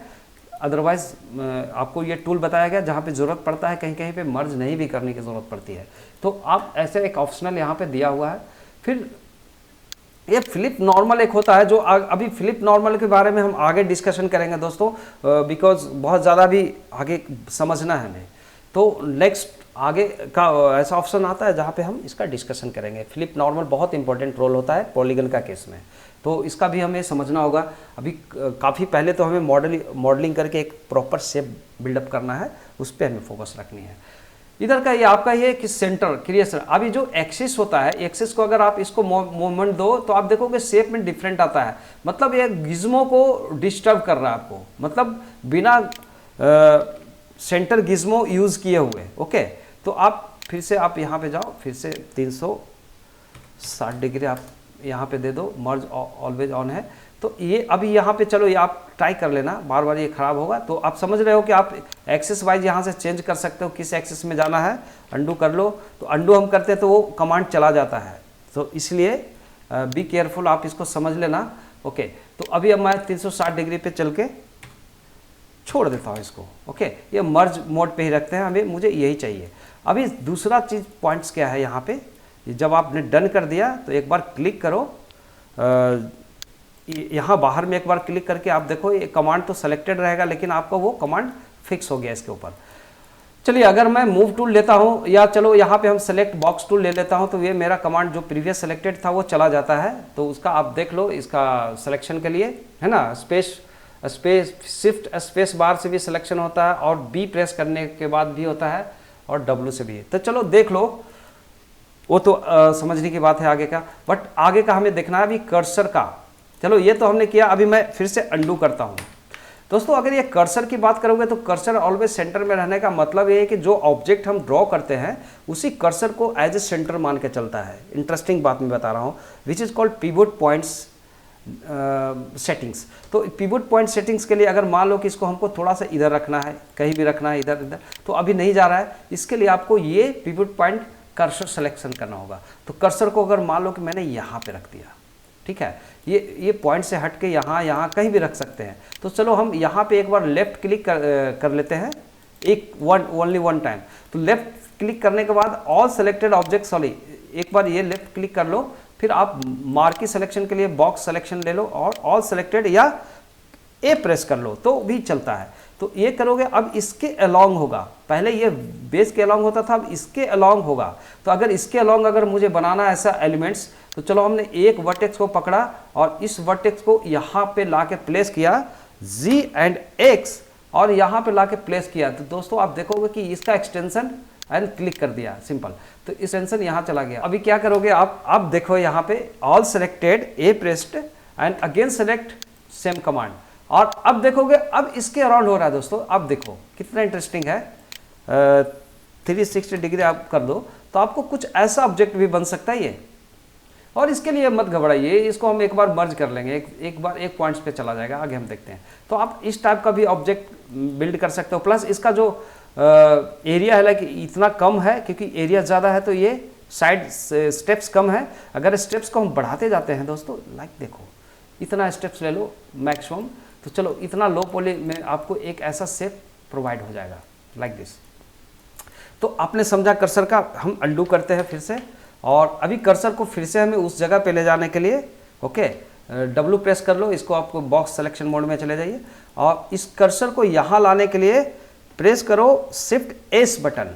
अदरवाइज आपको ये टूल बताया गया जहाँ पे ज़रूरत पड़ता है, कहीं कहीं पे मर्ज नहीं भी करने की ज़रूरत पड़ती है। तो आप ऐसे एक ऑप्शनल यहाँ पे दिया हुआ है। फिर ये फ्लिप नॉर्मल एक होता है, जो अभी फ्लिप नॉर्मल के बारे में हम आगे डिस्कशन करेंगे दोस्तों, बिकॉज बहुत ज़्यादा भी आगे समझना है हमें। तो नेक्स्ट आगे का ऐसा ऑप्शन आता है जहाँ पे हम इसका डिस्कशन करेंगे। फ्लिप नॉर्मल बहुत इंपॉर्टेंट रोल होता है पॉलीगन का केस में, तो इसका भी हमें समझना होगा। अभी काफ़ी पहले तो हमें मॉडलिंग करके एक प्रॉपर शेप बिल्डअप करना है, उस पर हमें फोकस रखनी है। इधर का ये आपका ये कि सेंटर क्रिएशन, अभी जो एक्सिस होता है, एक्सिस को अगर आप इसको मूवमेंट दो तो आप देखोगे शेप में डिफरेंट आता है। मतलब ये गिज्मो को डिस्टर्ब कर रहा है आपको, मतलब बिना सेंटर गिज्मो यूज़ किए हुए। ओके, तो आप फिर से आप यहाँ पे जाओ, फिर से 360 डिग्री आप यहाँ पे दे दो, मर्ज ऑलवेज ऑन है। तो ये अभी यहाँ पे चलो, ये आप ट्राई कर लेना, बार बार ये खराब होगा। तो आप समझ रहे हो कि आप एक्सिस वाइज यहाँ से चेंज कर सकते हो, किस एक्सिस में जाना है। अंडू कर लो, तो अंडू हम करते हैं तो वो कमांड चला जाता है, तो इसलिए बी केयरफुल, आप इसको समझ लेना। ओके, तो अभी अब मैं 360 डिग्री पे चल के छोड़ देता हूँ इसको। ओके, ये मर्ज मोड पे ही रखते हैं, हमें मुझे यही चाहिए। अभी दूसरा चीज़ पॉइंट्स क्या है यहाँ पे, जब आपने डन कर दिया तो एक बार क्लिक करो, यहाँ बाहर में एक बार क्लिक करके आप देखो ये कमांड तो सेलेक्टेड रहेगा, लेकिन आपका वो कमांड फिक्स हो गया इसके ऊपर। चलिए अगर मैं मूव टूल लेता हूँ, या चलो यहाँ पे हम सेलेक्ट बॉक्स टूल ले लेता हूँ, तो ये मेरा कमांड जो प्रीवियस सेलेक्टेड था वो चला जाता है। तो उसका आप देख लो, इसका सिलेक्शन के लिए है ना, शिफ्ट स्पेस बार से भी सिलेक्शन होता है, और बी प्रेस करने के बाद भी होता है, और W से भी है। तो चलो देख लो, वो तो समझने की बात है आगे का, बट आगे का हमें देखना है अभी कर्सर का। चलो ये तो हमने किया, अभी मैं फिर से अंडू करता हूँ। दोस्तों अगर ये कर्सर की बात करोगे तो कर्सर ऑलवेज सेंटर में रहने का मतलब ये है कि जो ऑब्जेक्ट हम ड्रॉ करते हैं उसी कर्सर को एज ए सेंटर मान के चलता है। इंटरेस्टिंग बात मैं बता रहा हूँ, which is called pivot points settings. तो पिवोट पॉइंट सेटिंग्स के लिए अगर मान लो कि इसको हमको थोड़ा सा इधर रखना है, कहीं भी रखना है, इधर इधर, तो अभी नहीं जा रहा है, इसके लिए आपको ये पिवोट पॉइंट कर्सर सिलेक्शन करना होगा। तो कर्सर को अगर मान लो कि मैंने यहाँ पे रख दिया, ठीक है, ये पॉइंट से हट के यहाँ कहीं भी रख सकते हैं। तो चलो हम यहाँ पे एक बार लेफ्ट क्लिक कर लेते हैं, ओनली वन टाइम। तो लेफ्ट क्लिक करने के बाद ऑल सेलेक्टेड ऑब्जेक्ट, सॉरी एक बार ये लेफ्ट क्लिक कर लो, फिर आप मार्की सिलेक्शन के लिए बॉक्स सिलेक्शन ले लो और ऑल सेलेक्टेड या ए प्रेस कर लो तो भी चलता है। तो ये करोगे, अब इसके अलोंग होगा, पहले ये बेस के अलोंग होता था, अब इसके अलोंग होगा। तो अगर इसके अलोंग अगर मुझे बनाना है ऐसा एलिमेंट्स, तो चलो हमने एक वर्टेक्स को पकड़ा और इस वर्टेक्स को यहाँ पे लाके प्लेस किया Z एंड X और यहाँ पे लाके प्लेस किया। तो दोस्तों आप देखोगे कि इसका एक्सटेंशन एंड क्लिक कर दिया, सिंपल, तो एक्सटेंशन यहाँ चला गया। अभी क्या करोगे आप, अब देखो यहाँ पे all selected A pressed and again select same command, और अब देखोगे अब इसके अराउंड हो रहा है। दोस्तों अब देखो कितना इंटरेस्टिंग है, 360 डिग्री आप कर दो तो आपको कुछ ऐसा ऑब्जेक्ट भी बन सकता है ये। और इसके लिए मत घबराइए, इसको हम एक बार मर्ज कर लेंगे, एक बार एक पॉइंट्स पे चला जाएगा, आगे हम देखते हैं। तो आप इस टाइप का भी ऑब्जेक्ट बिल्ड कर सकते हो। प्लस इसका जो एरिया है लाइक इतना कम है, क्योंकि एरिया ज़्यादा है तो ये साइड स्टेप्स कम है। अगर स्टेप्स को हम बढ़ाते जाते हैं दोस्तों, लाइक देखो इतना स्टेप्स ले लो मैक्सिमम, तो चलो इतना लो पॉली में आपको एक ऐसा शेप प्रोवाइड हो जाएगा लाइक दिस। तो आपने समझा कर्सर का। हम अंडू करते हैं फिर से, और अभी कर्सर को फिर से हमें उस जगह पे ले जाने के लिए ओके W प्रेस कर लो, इसको आपको बॉक्स सिलेक्शन मोड में चले जाइए, और इस कर्सर को यहाँ लाने के लिए प्रेस करो shift S button.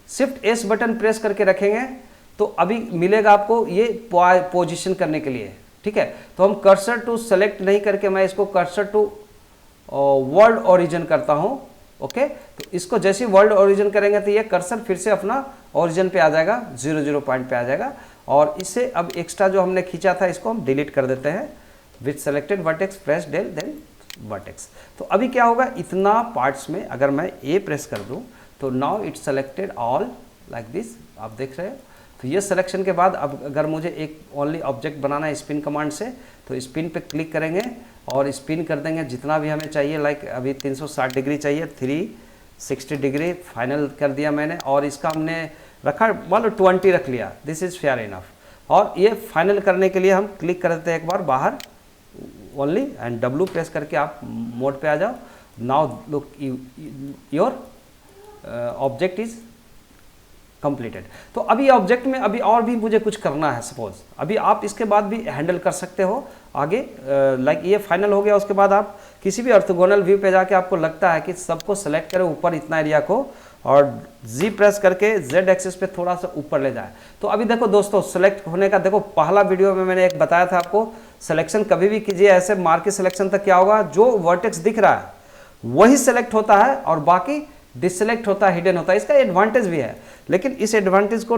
Shift S button press करके रखेंगे तो अभी मिलेगा आपको ये पोजीशन करने के लिए, ठीक है। तो हम कर्सर टू सेलेक्ट नहीं करके मैं इसको कर्सर टू वर्ल्ड ओरिजिन करता हूँ, ओके। तो इसको जैसे ही वर्ल्ड ओरिजिन करेंगे तो ये कर्सर फिर से अपना ओरिजिन पे आ जाएगा, 0 पॉइंट पे आ जाएगा। और इससे अब एक्स्ट्रा जो हमने खींचा था इसको हम डिलीट कर देते हैं, with selected vertex press del then vertex. तो अभी क्या होगा, इतना पार्ट्स में अगर मैं ए प्रेस कर दूं तो now it's selected all like this, आप देख रहे हो। तो ये सिलेक्शन के बाद अब अगर मुझे एक ओनली ऑब्जेक्ट बनाना है स्पिन कमांड से, तो स्पिन पे क्लिक करेंगे और स्पिन कर देंगे जितना भी हमें चाहिए। लाइक अभी 360 डिग्री चाहिए, 360 डिग्री फाइनल कर दिया मैंने, और इसका हमने रखा मान लो 20 रख लिया, दिस इज़ फेयर इनफ। और ये फाइनल करने के लिए हम क्लिक कर देते हैं एक बार बाहर ओनली, एंड W प्रेस करके आप मोड पे आ जाओ। Now look your object is completed. तो अभी ऑब्जेक्ट में अभी और भी मुझे कुछ करना है, सपोज अभी आप इसके बाद भी हैंडल कर सकते हो आगे। लाइक ये फाइनल हो गया, उसके बाद आप किसी भी ऑर्थोगोनल व्यू पे जाके आपको लगता है कि सबको सेलेक्ट करें ऊपर इतना एरिया को, और Z प्रेस करके Z एक्सिस पे थोड़ा सा ऊपर ले जाए। तो अभी देखो दोस्तों सेलेक्ट होने का, देखो पहला वीडियो में मैंने एक बताया था आपको, सिलेक्शन कभी भी कीजिए ऐसे मार्की सिलेक्शन तक क्या होगा, जो वर्टेक्स दिख रहा है वही सेलेक्ट होता है और बाकी डिससेलेक्ट होता है, हिडन होता है। इसका एडवांटेज भी है, लेकिन इस एडवांटेज को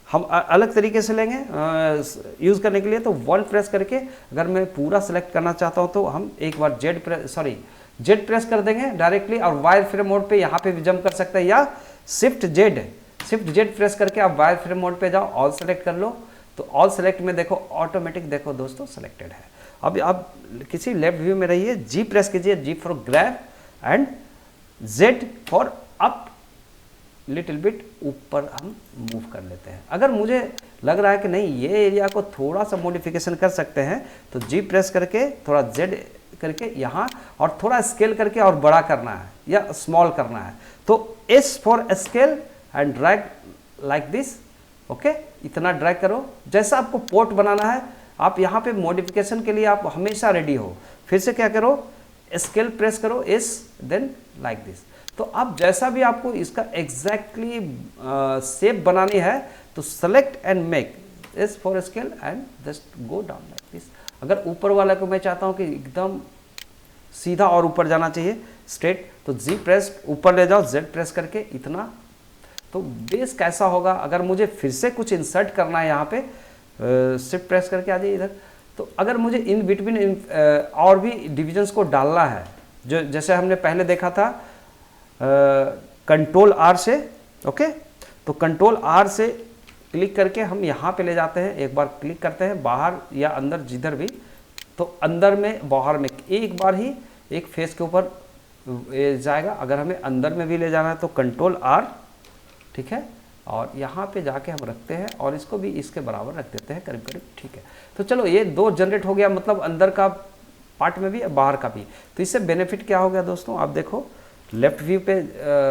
हम अलग तरीके से लेंगे यूज़ करने के लिए। तो 1 प्रेस करके अगर मैं पूरा सेलेक्ट करना चाहता हूँ तो हम एक बार जेड प्रेस कर देंगे डायरेक्टली, और वायर फ्रेम मोड पे यहाँ पे भी जंप कर सकते हैं, या शिफ्ट जेड प्रेस करके आप वायर फ्रेम मोड पे जाओ, ऑल सेलेक्ट कर लो। तो ऑल सेलेक्ट में देखो ऑटोमेटिक देखो दोस्तों सेलेक्टेड है। अब आप किसी लेफ्ट व्यू में रहिए, जी प्रेस कीजिए, G for grab and z for up, little bit ऊपर हम मूव कर लेते हैं। अगर मुझे लग रहा है कि नहीं ये एरिया को थोड़ा सा मॉडिफिकेशन कर सकते हैं, तो जी प्रेस करके थोड़ा जेड करके यहाँ, और थोड़ा स्केल करके और बड़ा करना है या स्मॉल करना है तो S for scale and drag like this, okay. इतना ड्रैग करो। जैसा आपको पोर्ट बनाना है, आप यहाँ पे मॉडिफिकेशन के लिए आप हमेशा रेडी हो। फिर से क्या करो, स्केल प्रेस करो, एस देन लाइक दिस। तो आप जैसा भी आपको इसका एग्जैक्टली शेप बनानी है तो select and make, S for scale and just go down like this. अगर ऊपर वाला को मैं चाहता हूँ कि एकदम सीधा और ऊपर जाना चाहिए स्ट्रेट, तो जी प्रेस ऊपर ले जाओ, जेड प्रेस करके इतना। तो बेस कैसा होगा, अगर मुझे फिर से कुछ इंसर्ट करना है यहाँ पे, शिफ्ट प्रेस करके आ जाइए इधर, तो अगर मुझे इन बिटवीन और भी डिविजन्स को डालना है, जो जैसे हमने पहले देखा था कंट्रोल आर से, ओके, तो कंट्रोल आर से क्लिक करके हम यहाँ पे ले जाते हैं, एक बार क्लिक करते हैं बाहर या अंदर जिधर भी, तो अंदर में बाहर में एक बार ही एक फेस के ऊपर जाएगा। अगर हमें अंदर में भी ले जाना है तो कंट्रोल आर, ठीक है, और यहाँ पे जाके हम रखते हैं और इसको भी इसके बराबर रख देते हैं करीब करीब, ठीक है। तो चलो ये 2 जनरेट हो गया, मतलब अंदर का पार्ट में भी बाहर का भी। तो इससे बेनिफिट क्या हो गया दोस्तों, आप देखो लेफ्ट व्यू पे,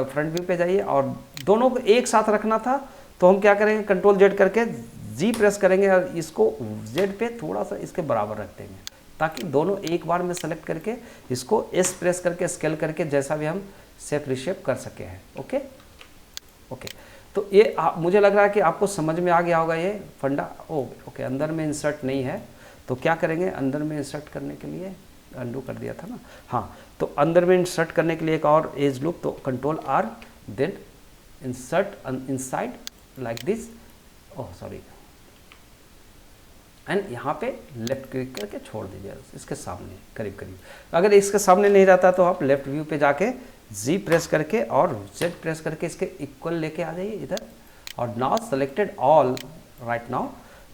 फ्रंट व्यू पे जाइए, और दोनों को एक साथ रखना था तो हम क्या करेंगे, कंट्रोल जेड करके जी प्रेस करेंगे और इसको जेड पे थोड़ा सा इसके बराबर रख देंगे, ताकि दोनों एक बार में सेलेक्ट करके इसको एस प्रेस करके स्केल करके जैसा भी हम शेप रिशेप कर सके हैं। ओके ओके, तो ये मुझे लग रहा है कि आपको समझ में आ गया होगा ये फंडा। ओके, अंदर में इंसर्ट नहीं है तो क्या करेंगे, अंदर में इंसर्ट करने के लिए अंडू कर दिया था ना, हाँ, तो अंदर में इंसर्ट करने के लिए एक और एज लूप, तो control R then insert inside like this, oh sorry, and यहाँ पे लेफ्ट क्लिक करके छोड़ दीजिए इसके सामने करीब करीब। अगर इसके सामने नहीं रहता तो आप लेफ्ट व्यू पे जाके जी प्रेस करके और जेड प्रेस करके इसके इक्वल लेके आ जाइए इधर, और now selected all right now,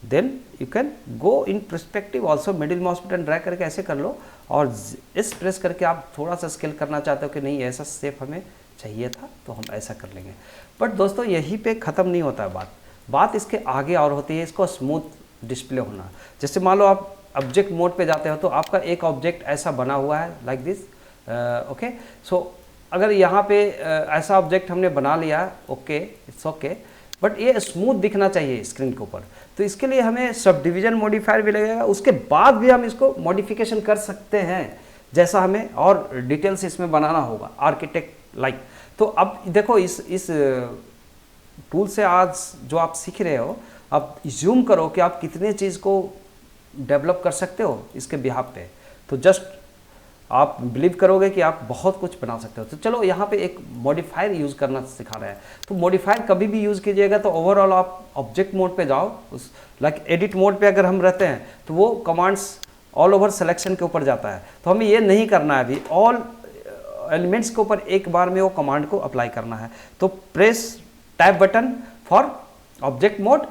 then you can go in perspective also, middle mouse button drag करके ऐसे कर लो, और इस प्रेस करके आप थोड़ा सा स्केल करना चाहते हो कि नहीं ऐसा शेप हमें चाहिए था तो हम ऐसा कर लेंगे। बट दोस्तों यहीं पे ख़त्म नहीं होता है बात इसके आगे और होती है, इसको स्मूथ डिस्प्ले होना। जैसे मान लो आप ऑब्जेक्ट मोड पे जाते हो तो आपका एक ऑब्जेक्ट ऐसा बना हुआ है लाइक दिस, ओके, सो अगर यहाँ पे ऐसा ऑब्जेक्ट हमने बना लिया, ओके, इट्स ओके, बट ये स्मूथ दिखना चाहिए स्क्रीन के ऊपर, तो इसके लिए हमें सब डिवीजन मॉडिफायर भी लगेगा। उसके बाद भी हम इसको मॉडिफिकेशन कर सकते हैं जैसा हमें और डिटेल से इसमें बनाना होगा, आर्किटेक्ट लाइक। तो अब देखो इस टूल से आज जो आप सीख रहे हो, आप जूम करो कि आप कितने चीज़ को डेवलप कर सकते हो इसके बिहाफ पे, तो जस्ट आप बिलीव करोगे कि आप बहुत कुछ बना सकते हो। तो चलो यहाँ पे एक मॉडिफायर यूज़ करना सिखा रहे हैं। तो मॉडिफायर कभी भी यूज़ कीजिएगा तो ओवरऑल आप ऑब्जेक्ट मोड पे जाओ, उस लाइक एडिट मोड पे अगर हम रहते हैं तो वो कमांड्स ऑल ओवर सिलेक्शन के ऊपर जाता है, तो हमें ये नहीं करना है, अभी ऑल एलिमेंट्स के ऊपर एक बार में वो कमांड को अप्लाई करना है। तो press tab button for object mode,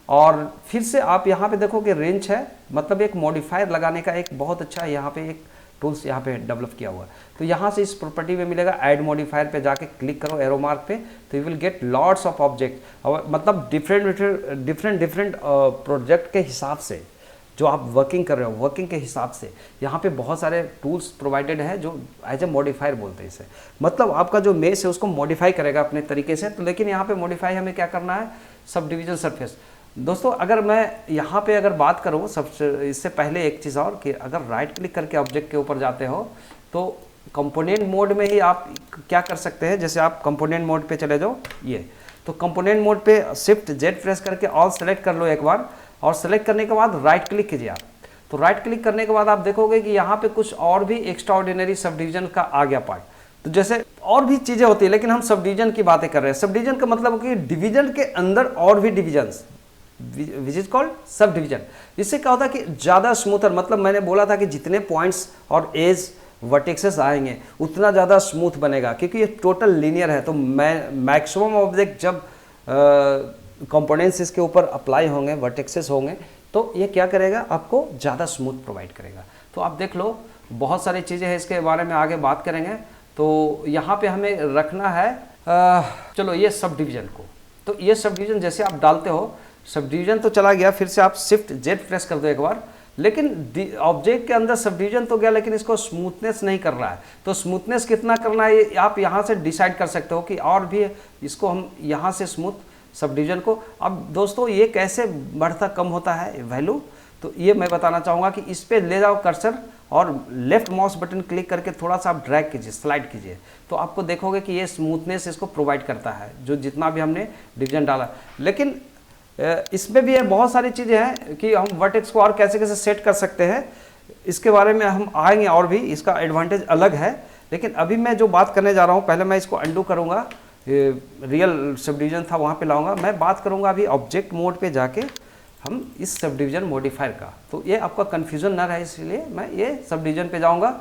और फिर से आप यहाँ पे देखो कि रेंज है, मतलब एक मॉडिफायर लगाने का एक बहुत अच्छा यहाँ पे एक टूल्स यहाँ पे डेवलप किया हुआ है। तो यहाँ से इस प्रॉपर्टी में मिलेगा ऐड मॉडिफायर पे जाके क्लिक करो एरो मार्क पे, तो you will get lots of object, मतलब डिफरेंट प्रोजेक्ट के हिसाब से जो आप वर्किंग कर रहे हो, वर्किंग के हिसाब से यहाँ पे बहुत सारे टूल्स प्रोवाइडेड है जो एज ए मॉडिफायर बोलते हैं इसे, मतलब आपका जो मेस है उसको मॉडिफाई करेगा अपने तरीके से। तो लेकिन यहाँ पे मॉडिफाई हमें क्या करना है, सब डिवीजन सरफेस। दोस्तों अगर मैं यहाँ पे अगर बात करूँ सबसे इससे पहले एक चीज़ और, कि अगर राइट क्लिक करके ऑब्जेक्ट के ऊपर जाते हो तो कंपोनेंट मोड में ही आप क्या कर सकते हैं, जैसे आप कंपोनेंट मोड पे चले जाओ, ये तो कंपोनेंट मोड पे शिफ्ट जेड प्रेस करके ऑल सेलेक्ट कर लो एक बार, और सेलेक्ट करने के बाद राइट क्लिक कीजिए आप। तो राइट क्लिक करने के बाद आप देखोगे कि यहाँ पे कुछ और भी एक्स्ट्रा ऑर्डिनरी सब डिवीजन का आ गया पार्ट। तो जैसे और भी चीज़ें होती है, लेकिन हम सब डिवीजन की बातें कर रहे हैं। सब डिवीजन का मतलब कि डिवीजन के अंदर और भी divisions, which is called sub division. इससे क्या होता है कि ज़्यादा स्मूथर, मतलब मैंने बोला था कि जितने पॉइंट्स और एज वर्टेक्सेस आएंगे उतना ज़्यादा स्मूथ बनेगा, क्योंकि ये टोटल लीनियर है। तो मैक्सिमम ऑब्जेक्ट जब कंपोनेंट्स इसके ऊपर अप्लाई होंगे, वर्टेक्सेस होंगे, तो ये क्या करेगा, आपको ज़्यादा स्मूथ प्रोवाइड करेगा। तो आप देख लो बहुत सारी चीज़ें हैं, इसके बारे में आगे बात करेंगे। तो यहाँ पे हमें रखना है चलो ये सब डिवीजन को, तो ये सब डिवीजन जैसे आप डालते हो, सब डिवीजन तो चला गया, फिर से आप शिफ्ट जेड प्रेस कर दो एक बार, लेकिन ऑब्जेक्ट के अंदर सब डिवीजन तो गया, लेकिन इसको स्मूथनेस नहीं कर रहा है। तो स्मूथनेस कितना करना है ये आप यहाँ से डिसाइड कर सकते हो कि और भी इसको हम यहाँ से स्मूथ सब डिवीजन को। अब दोस्तों ये कैसे बढ़ता कम होता है वैल्यू, तो ये मैं बताना चाहूँगा कि इस पर ले जाओ कर्सर और लेफ्ट माउस बटन क्लिक करके थोड़ा सा आप ड्रैग कीजिए, स्लाइड कीजिए, तो आपको देखोगे कि ये स्मूथनेस इसको प्रोवाइड करता है जो जितना भी हमने डिवीजन डाला। लेकिन इसमें भी बहुत सारी चीज़ें हैं कि हम वर्टेक्स को और कैसे कैसे सेट कर सकते हैं, इसके बारे में हम आएंगे, और भी इसका एडवांटेज अलग है। लेकिन अभी मैं जो बात करने जा रहा हूँ, पहले मैं इसको अंडू करूँगा, रियल सब डिवीज़न था वहाँ पे लाऊंगा। मैं बात करूँगा अभी ऑब्जेक्ट मोड पे जाके हम इस सब डिवीज़न मॉडिफायर का, तो ये आपका कन्फ्यूज़न ना रहे इसलिए मैं ये सब डिवीज़न पे जाऊँगा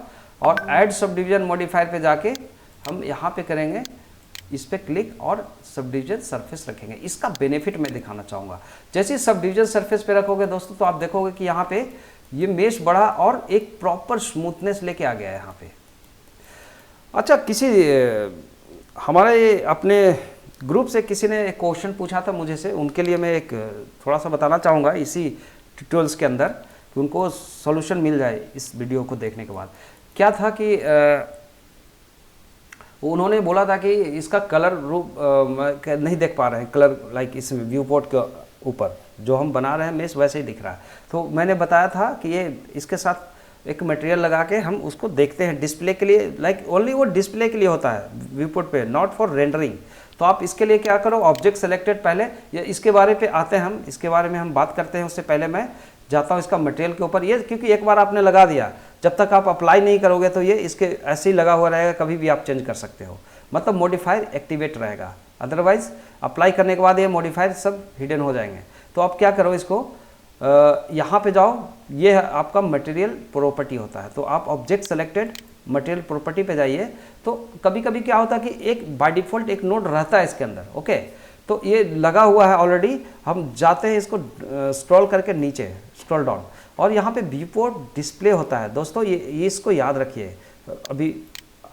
और ऐड सब डिवीज़न मॉडिफायर पे जाके हम यहाँ पे करेंगे, इस पर क्लिक और सब डिवीज़न सरफेस रखेंगे। इसका बेनिफिट मैं दिखाना चाहूँगा। जैसे सब डिवीज़न सरफेस पे रखोगे दोस्तों तो आप देखोगे कि यहाँ पे ये मेश बढ़ा और एक प्रॉपर स्मूथनेस लेके आ गया है यहाँ पे। अच्छा, किसी हमारे अपने ग्रुप से किसी ने एक क्वेश्चन पूछा था मुझे से, उनके लिए मैं एक थोड़ा सा बताना चाहूँगा इसी ट्यूटोरियल्स के अंदर कि उनको सॉल्यूशन मिल जाए इस वीडियो को देखने के बाद। क्या था कि उन्होंने बोला था कि इसका कलर रूप नहीं देख पा रहे हैं, कलर लाइक इसमें व्यू पोर्ट के ऊपर जो हम बना रहे हैं मेश वैसे ही दिख रहा है। तो मैंने बताया था कि ये इसके साथ एक मटेरियल लगा के हम उसको देखते हैं डिस्प्ले के लिए, लाइक ओनली वो डिस्प्ले के लिए होता है व्यू पोर्ट पे, नॉट फॉर रेंडरिंग। तो आप इसके लिए क्या करो, ऑब्जेक्ट सेलेक्टेड पहले, ये इसके बारे पे आते हैं हम, इसके बारे में हम बात करते हैं। उससे पहले मैं जाता हूँ इसका मटेरियल के ऊपर। ये क्योंकि एक बार आपने लगा दिया, जब तक आप अप्लाई नहीं करोगे तो ये इसके ऐसे ही लगा हुआ रहेगा, कभी भी आप चेंज कर सकते हो, मतलब मॉडिफायर एक्टिवेट रहेगा। अदरवाइज अप्लाई करने के बाद ये मॉडिफायर सब हिडन हो जाएंगे। तो आप क्या करो, इसको यहाँ पे जाओ, ये आपका मटेरियल प्रॉपर्टी होता है। तो आप ऑब्जेक्ट सेलेक्टेड मटेरियल प्रॉपर्टी पे जाइए। तो कभी कभी क्या होता है कि एक बाय डिफ़ॉल्ट एक नोड रहता है इसके अंदर, ओके, तो ये लगा हुआ है ऑलरेडी। हम जाते हैं इसको स्क्रॉल करके नीचे, स्क्रॉल डाउन, और यहाँ पे व्यू पोर्ट डिस्प्ले होता है दोस्तों। ये इसको याद रखिए, अभी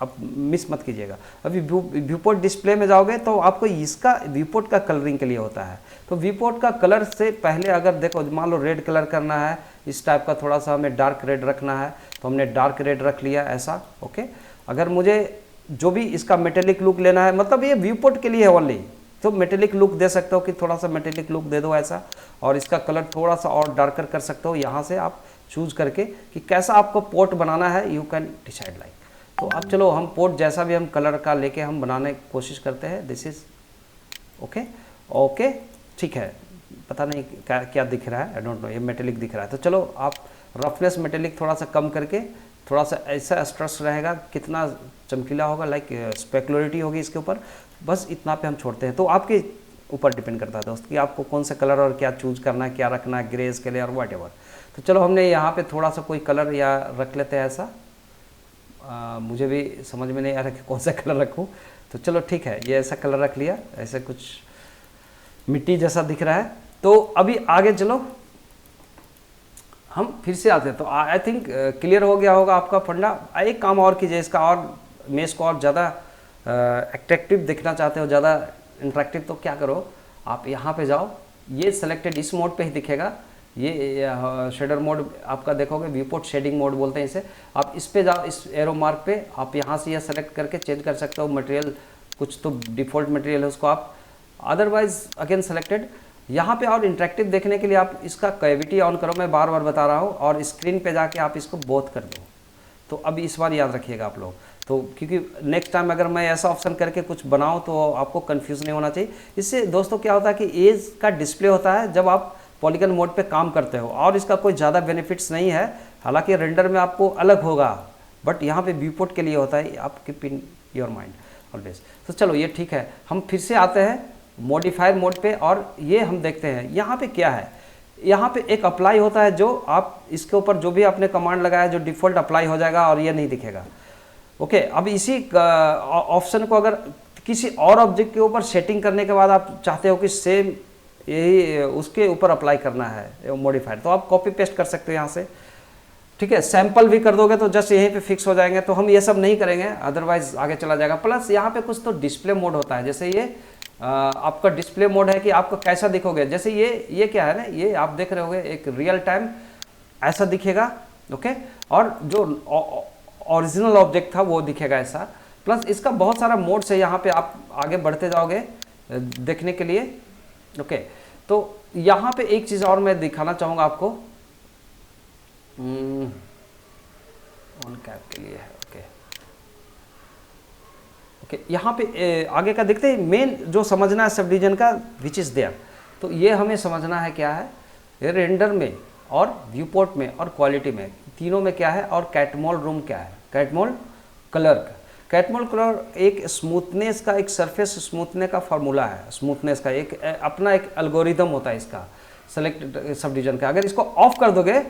आप मिस मत कीजिएगा। अभी व्यू पोर्ट डिस्प्ले में जाओगे तो आपको इसका व्यू पोर्ट का कलरिंग के लिए होता है। तो व्यू पोर्ट का कलर से पहले अगर देखो, मान लो रेड कलर करना है, इस टाइप का थोड़ा सा हमें डार्क रेड रखना है, तो हमने डार्क रेड रख लिया ऐसा, ओके। अगर मुझे जो भी इसका मेटेलिक लुक लेना है, मतलब ये व्यू पोर्ट के लिए है ओनली, तो मेटेलिक लुक दे सकते हो कि थोड़ा सा मेटेलिक लुक दे दो ऐसा, और इसका कलर थोड़ा सा और डार्कर कर सकते हो। यहाँ से आप चूज करके कि कैसा आपको पोर्ट बनाना है, यू कैन डिसाइड लाइक। तो अब चलो हम पोर्ट जैसा भी हम कलर का लेके हम बनाने की कोशिश करते हैं। दिस इज ओके, ठीक है। पता नहीं क्या दिख रहा है, आई डोंट नो, ये मेटेलिक दिख रहा है। तो चलो आप रफनेस मेटेलिक थोड़ा सा कम करके, थोड़ा सा ऐसा स्ट्रेस रहेगा, कितना चमकीला होगा, लाइक स्पेकुलरिटी होगी इसके ऊपर, बस इतना पे हम छोड़ते हैं। तो आपके ऊपर डिपेंड करता है दोस्त कि आपको कौन सा कलर और क्या चूज करना है, क्या रखना है, ग्रेज के लिए और वट एवर। तो चलो हमने यहाँ पे थोड़ा सा कोई कलर या रख लेते हैं ऐसा। मुझे भी समझ में नहीं आ रहा कि कौन सा कलर रखूँ, तो चलो ठीक है, ये ऐसा कलर रख लिया, ऐसे कुछ मिट्टी जैसा दिख रहा है। तो अभी आगे चलो हम फिर से आते हैं। तो आई थिंक क्लियर हो गया होगा आपका फंडा। एक काम और कीजिए इसका, और मेश को और ज़्यादा अट्रैक्टिव दिखना चाहते हो, ज़्यादा इंटरेक्टिव, तो क्या करो, आप यहाँ पे जाओ, ये सिलेक्टेड इस मोड पे ही दिखेगा, ये शेडर मोड आपका देखोगे, व्यू पोर्ट शेडिंग मोड बोलते हैं इसे। आप इस पे जाओ, इस एरो मार्क पे, आप यहाँ से यह सेलेक्ट करके चेंज कर सकते हो मटेरियल, कुछ तो डिफ़ॉल्ट मटेरियल है उसको आप, अदरवाइज अगेन सेलेक्टेड। यहाँ पे और इंटरेक्टिव देखने के लिए आप इसका कैविटी ऑन करो, मैं बार बार बता रहा हूँ, और स्क्रीन पे जाके आप इसको बोथ कर दो। तो अभी इस बार याद रखिएगा आप लोग, तो क्योंकि नेक्स्ट टाइम अगर मैं ऐसा ऑप्शन करके कुछ बनाऊँ तो आपको कन्फ्यूज़ नहीं होना चाहिए। इससे दोस्तों क्या होता है कि एज का डिस्प्ले होता है जब आप पॉलीगन मोड पे काम करते हो, और इसका कोई ज़्यादा बेनिफिट्स नहीं है। हालांकि रेंडर में आपको अलग होगा, बट यहाँ पे व्यू पोर्ट के लिए होता है, आप keep in your mind always. तो चलो ये ठीक है, हम फिर से आते हैं मॉडिफायर मोड पे, और ये हम देखते हैं यहाँ पे क्या है। यहाँ पे एक अप्लाई होता है, जो आप इसके ऊपर जो भी आपने कमांड लगाया जो डिफ़ॉल्ट अप्लाई हो जाएगा और ये नहीं दिखेगा, ओके। अब इसी ऑप्शन को अगर किसी और ऑब्जेक्ट के ऊपर सेटिंग करने के बाद आप चाहते हो कि सेम यही उसके ऊपर अप्लाई करना है मॉडिफायर, तो आप कॉपी पेस्ट कर सकते हो यहाँ से, ठीक है। सैंपल भी कर दोगे तो जस्ट यहीं पे फिक्स हो जाएंगे, तो हम ये सब नहीं करेंगे, अदरवाइज आगे चला जाएगा। प्लस यहाँ पे कुछ तो डिस्प्ले मोड होता है, जैसे ये आपका डिस्प्ले मोड है कि आपको कैसा दिखोगे। जैसे ये क्या है ना, ये आप देख रहे होगे एक रियल टाइम ऐसा दिखेगा, ओके, और जो ओरिजिनल ऑब्जेक्ट था वो दिखेगा ऐसा। प्लस इसका बहुत सारा मोड्स है, यहाँ पे आप आगे बढ़ते जाओगे देखने के लिए, ओके। तो यहाँ पे एक चीज़ और मैं दिखाना चाहूँगा आपको, ऑन कैप के लिए है, ओके। यहाँ पे आगे का देखते हैं, मेन जो समझना है सब डिवीजन का विच इज़ देयर। तो ये हमें समझना है क्या है, रेंडर में और व्यू पोर्ट में और क्वालिटी में, तीनों में क्या है, और कैटमोल रूम क्या है, कैटमोल कलर का। कैटमुल कलर एक स्मूथनेस का, एक सरफेस स्मूथनेस का फार्मूला है, स्मूथनेस का एक अपना एक एल्गोरिदम होता है इसका सेलेक्ट सब डिवीजन का। अगर इसको ऑफ कर दोगे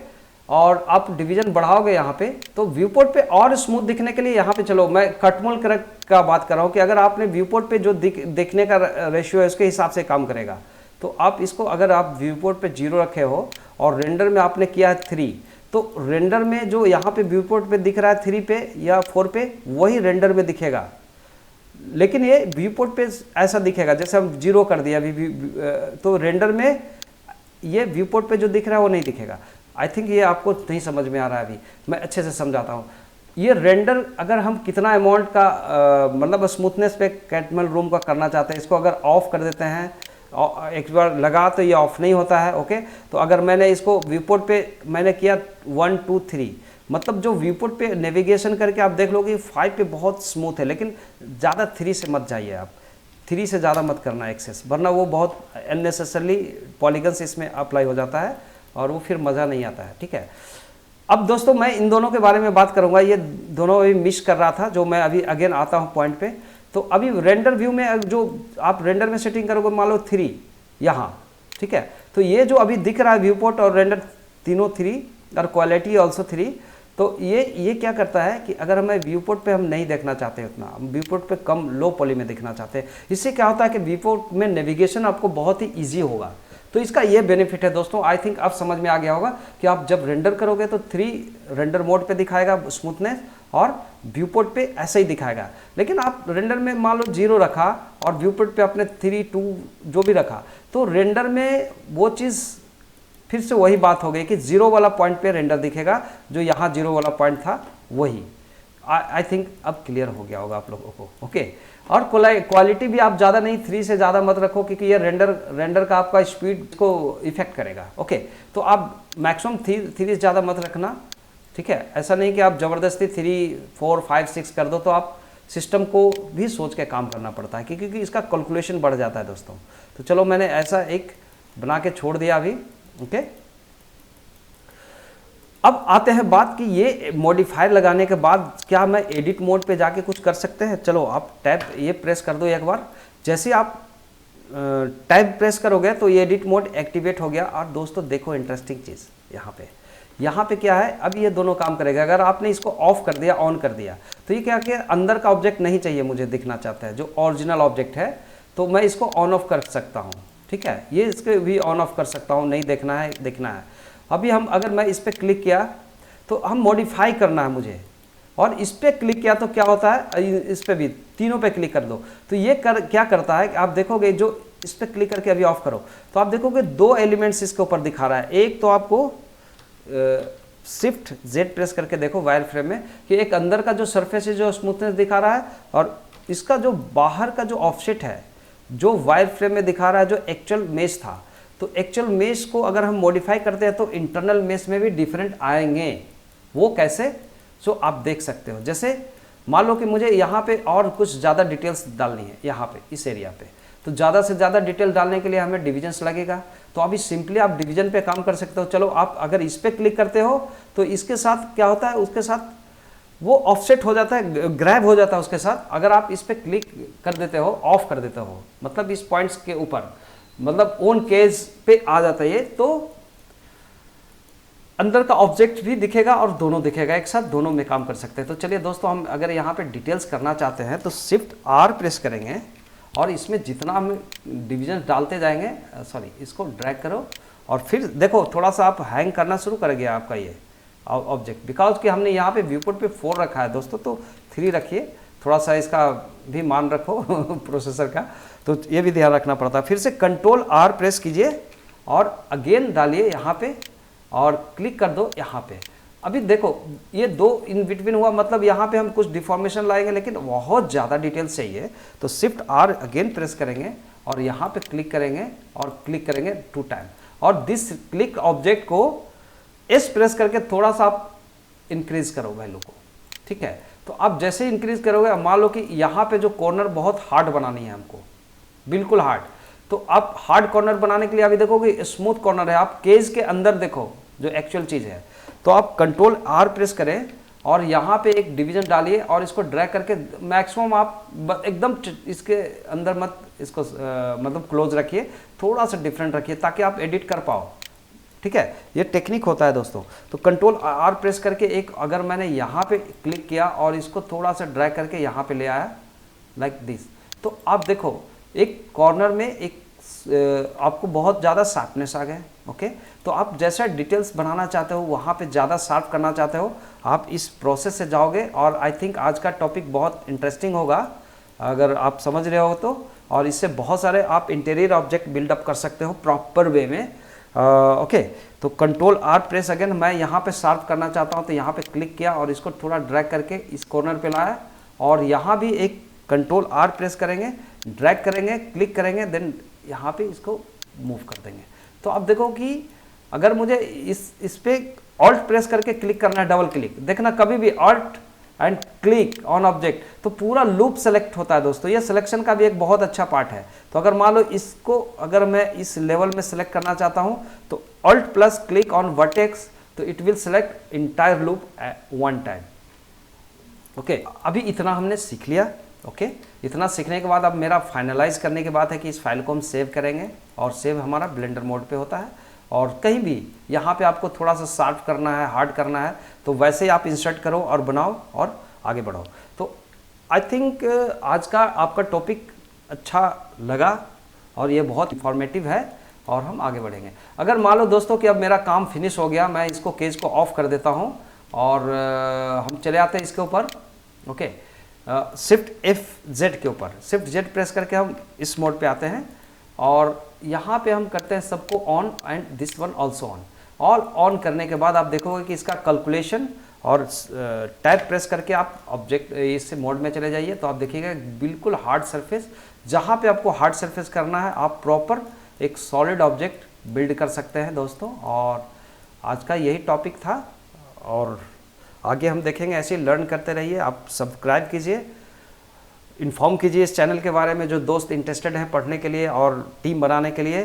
और आप डिवीजन बढ़ाओगे यहाँ पे, तो व्यू पोर्ट पे और स्मूथ दिखने के लिए यहाँ पे चलो मैं कैटमुल कलर का बात कर रहा हूँ कि अगर आपने व्यू पोर्ट पे जो दिखने का रेशियो है उसके हिसाब से काम करेगा। तो आप इसको अगर आप व्यू पोर्ट पे 0 रखे हो और रेंडर में आपने किया है 3, तो रेंडर में जो यहाँ पे व्यू पोर्ट पे दिख रहा है 3 पे या 4 पे, वही रेंडर में दिखेगा। लेकिन ये व्यू पोर्ट पे ऐसा दिखेगा जैसे हम 0 कर दिया अभी, तो रेंडर में ये व्यू पोर्ट पे जो दिख रहा है वो नहीं दिखेगा। आई थिंक ये आपको नहीं समझ में आ रहा है, अभी मैं अच्छे से समझाता हूँ। ये रेंडर अगर हम कितना अमाउंट का मतलब स्मूथनेस पे कैटमुल रूम का करना चाहते हैं, इसको अगर ऑफ कर देते हैं, एक बार लगा तो ये ऑफ नहीं होता है। ओके, तो अगर मैंने इसको व्यू पोर्ट पे मैंने किया 1 2 3, मतलब जो व्यू पोर्ट पे नेविगेशन करके आप देख लो कि 5 पे बहुत स्मूथ है, लेकिन ज़्यादा 3 से मत जाइए आप, 3 से ज़्यादा मत करना एक्सेस, वरना वो बहुत अननेसेसरली पॉलीगन्स इसमें अप्लाई हो जाता है और वो फिर मज़ा नहीं आता है। ठीक है, अब दोस्तों मैं इन दोनों के बारे में बात करूंगा, ये दोनों अभी मिस कर रहा था, जो मैं अभी अगेन आता हूं पॉइंट पे। तो अभी रेंडर व्यू में जो आप रेंडर में सेटिंग करोगे, मान लो 3 यहाँ, ठीक है, तो ये जो अभी दिख रहा है व्यू पोर्ट और रेंडर तीनों 3 और क्वालिटी ऑल्सो 3, तो ये क्या करता है कि अगर हमें व्यू पोर्ट पे हम नहीं देखना चाहते उतना, व्यू पोर्ट पे कम लो पॉली में दिखना चाहते हैं, इससे क्या होता है कि व्यू पोर्ट में नेविगेशन आपको बहुत ही ईजी होगा। तो इसका ये बेनिफिट है दोस्तों, आई थिंक अब समझ में आ गया होगा कि आप जब रेंडर करोगे तो 3 रेंडर मोड पे दिखाएगा स्मूथनेस और व्यू पोर्ट पे ऐसे ही दिखाएगा। लेकिन आप रेंडर में मान लो 0 रखा और व्यू पोर्ट पे आपने 3 2 जो भी रखा, तो रेंडर में वो चीज़ फिर से वही बात हो गई कि 0 वाला पॉइंट पे रेंडर दिखेगा, जो यहाँ 0 वाला पॉइंट था वही। आई थिंक अब क्लियर हो गया होगा आप लोगों को। ओके, और क्वालिटी भी आप ज़्यादा नहीं, 3 से ज़्यादा मत रखो, क्योंकि ये रेंडर का आपका स्पीड को इफेक्ट करेगा। ओके, तो आप मैक्सिमम 3 से ज़्यादा मत रखना। ठीक है, ऐसा नहीं कि आप ज़बरदस्ती 3 4 5 6 कर दो, तो आप सिस्टम को भी सोच के काम करना पड़ता है, क्योंकि इसका कैलकुलेशन बढ़ जाता है दोस्तों। तो चलो मैंने ऐसा एक बना के छोड़ दिया अभी। ओके, अब आते हैं बात कि ये मॉडिफायर लगाने के बाद क्या मैं एडिट मोड पे जाके कुछ कर सकते हैं। चलो आप टैब ये प्रेस कर दो एक बार, जैसे आप टैब प्रेस करोगे तो ये एडिट मोड एक्टिवेट हो गया। और दोस्तों देखो इंटरेस्टिंग चीज़ यहाँ पे क्या है, अब ये दोनों काम करेगा। अगर आपने इसको ऑफ कर दिया, ऑन कर दिया, तो ये क्या कि अंदर का ऑब्जेक्ट नहीं चाहिए मुझे दिखना चाहता है, जो ओरिजिनल ऑब्जेक्ट है, तो मैं इसको ऑन ऑफ कर सकता हूँ। ठीक है, ये इसके भी ऑन ऑफ कर सकता हूँ, नहीं देखना है देखना है। अभी हम अगर मैं इस पर क्लिक किया तो हम मॉडिफाई करना है मुझे, और इस पर क्लिक किया तो क्या होता है, इस पर भी तीनों पे क्लिक कर दो तो ये क्या करता है कि आप देखोगे, जो इस पर क्लिक करके अभी ऑफ करो तो आप देखोगे 2 एलिमेंट्स इसके ऊपर दिखा रहा है। एक तो आपको शिफ्ट जेड प्रेस करके देखो वायर फ्रेम में कि एक अंदर का जो सरफेस है जो स्मूथनेस दिखा रहा है, और इसका जो बाहर का जो ऑफसेट है जो वायर फ्रेम में दिखा रहा है, जो एक्चुअल मेश था। तो एक्चुअल मेश को अगर हम मॉडिफाई करते हैं तो इंटरनल मेश में भी डिफरेंट आएंगे। वो कैसे, सो आप देख सकते हो। जैसे मान लो कि मुझे यहाँ पे और कुछ ज़्यादा डिटेल्स डालनी है, यहाँ पे इस एरिया पे, तो ज़्यादा से ज़्यादा डिटेल डालने के लिए हमें डिविजन्स लगेगा। तो अभी सिंपली आप डिवीजन पे काम कर सकते हो। चलो आप अगर इस पर क्लिक करते हो तो इसके साथ क्या होता है, उसके साथ वो ऑफसेट हो जाता है, ग्रैब हो जाता है उसके साथ। अगर आप इस पर क्लिक कर देते हो, ऑफ कर देते हो, मतलब इस पॉइंट्स के ऊपर, मतलब ऑन केज पे आ जाता है ये, तो अंदर का ऑब्जेक्ट भी दिखेगा और दोनों दिखेगा एक साथ, दोनों में काम कर सकते हैं। तो चलिए दोस्तों, हम अगर यहाँ पे डिटेल्स करना चाहते हैं तो शिफ्ट आर प्रेस करेंगे और इसमें जितना हम डिवीजन डालते जाएंगे, सॉरी इसको ड्रैग करो और फिर देखो थोड़ा सा आप हैंग करना शुरू कर गया आपका ये ऑब्जेक्ट, बिकॉज कि हमने यहाँ पे व्यूपोर्ट पे 4 रखा है दोस्तों, तो 3 रखिए, थोड़ा सा इसका भी मान रखो प्रोसेसर का, तो ये भी ध्यान रखना पड़ता है। फिर से कंट्रोल आर प्रेस कीजिए और अगेन डालिए यहाँ पे और क्लिक कर दो यहाँ पे। अभी देखो ये 2 इन बिटवीन हुआ, मतलब यहाँ पे हम कुछ डिफॉर्मेशन लाएंगे, लेकिन बहुत ज़्यादा डिटेल्स चाहिए तो शिफ्ट आर अगेन प्रेस करेंगे और यहाँ पे क्लिक करेंगे और क्लिक करेंगे 2 टाइम, और दिस क्लिक ऑब्जेक्ट को एस प्रेस करके थोड़ा सा आप इंक्रीज करो वैल्यू को। ठीक है, तो आप जैसे इंक्रीज करोगे, मान लो कि यहाँ पे जो कॉर्नर बहुत हार्ड बनानी है हमको, बिल्कुल हार्ड, तो आप हार्ड कॉर्नर बनाने के लिए अभी देखोगे स्मूथ कॉर्नर है, आप केज के अंदर देखो जो एक्चुअल चीज़ है, तो आप कंट्रोल आर प्रेस करें और यहाँ पे एक डिवीजन डालिए और इसको ड्रैग करके मैक्सिमम आप एकदम इसके अंदर मत इसको मतलब क्लोज रखिए, थोड़ा सा डिफरेंट रखिए ताकि आप एडिट कर पाओ। ठीक है, ये टेक्निक होता है दोस्तों। तो कंट्रोल आर प्रेस करके एक अगर मैंने यहाँ पे क्लिक किया और इसको थोड़ा सा ड्रैग करके यहाँ पे ले आया लाइक दिस, तो आप देखो एक कॉर्नर में एक आपको बहुत ज़्यादा शार्पनेस आ गए। ओके, तो आप जैसा डिटेल्स बनाना चाहते हो, वहाँ पे ज़्यादा शार्प करना चाहते हो, आप इस प्रोसेस से जाओगे। और आई थिंक आज का टॉपिक बहुत इंटरेस्टिंग होगा अगर आप समझ रहे हो तो, और इससे बहुत सारे आप इंटीरियर ऑब्जेक्ट बिल्डअप कर सकते हो प्रॉपर वे में। ओके, तो कंट्रोल आर प्रेस अगेन, मैं यहाँ पे शार्प करना चाहता हूँ तो यहाँ पे क्लिक किया और इसको थोड़ा ड्रैग करके इस कॉर्नर पे लाया, और यहाँ भी एक कंट्रोल आर प्रेस करेंगे, ड्रैग करेंगे, क्लिक करेंगे, देन यहाँ पे इसको मूव कर देंगे। तो आप देखो कि अगर मुझे इस पे ऑल्ट प्रेस करके क्लिक करना है, डबल क्लिक, देखना कभी भी alt and click on object तो पूरा लूप सेलेक्ट होता है दोस्तों। ये सिलेक्शन का भी एक बहुत अच्छा पार्ट है। तो अगर मान लो इसको अगर मैं इस लेवल में सेलेक्ट करना चाहता हूँ तो alt plus click on vertex, तो it will select entire loop one time. Okay, अभी इतना हमने सीख लिया। ओके, इतना सीखने के बाद अब मेरा फाइनलाइज करने की बात है कि इस फाइल को हम सेव करेंगे, और सेव हमारा ब्लेंडर मोड पे होता है। और कहीं भी यहाँ पे आपको थोड़ा सा शार्प करना है, हार्ड करना है, तो वैसे ही आप इंसर्ट करो और बनाओ और आगे बढ़ो। तो आई थिंक आज का आपका टॉपिक अच्छा लगा और ये बहुत इंफॉर्मेटिव है, और हम आगे बढ़ेंगे। अगर मान लो दोस्तों कि अब मेरा काम फिनिश हो गया, मैं इसको केज को ऑफ कर देता हूँ और हम चले आते हैं इसके ऊपर। ओके, शिफ्ट F/Z के ऊपर, शिफ्ट Z प्रेस करके हम इस मोड पे आते हैं, और यहाँ पे हम करते हैं सबको on and this one also on. All on करने के बाद आप देखोगे कि इसका कैलकुलेशन, और टैब प्रेस करके आप ऑब्जेक्ट इस मोड में चले जाइए, तो आप देखिएगा बिल्कुल हार्ड सरफेस। जहाँ पे आपको हार्ड सरफेस करना है आप प्रॉपर एक सॉलिड ऑब्जेक्ट बिल्ड कर सकते हैं दोस्तों। और आज का यही टॉपिक था, और आगे हम देखेंगे। ऐसे ही लर्न करते रहिए। आप सब्सक्राइब कीजिए, इन्फॉर्म कीजिए इस चैनल के बारे में जो दोस्त इंटरेस्टेड हैं पढ़ने के लिए और टीम बनाने के लिए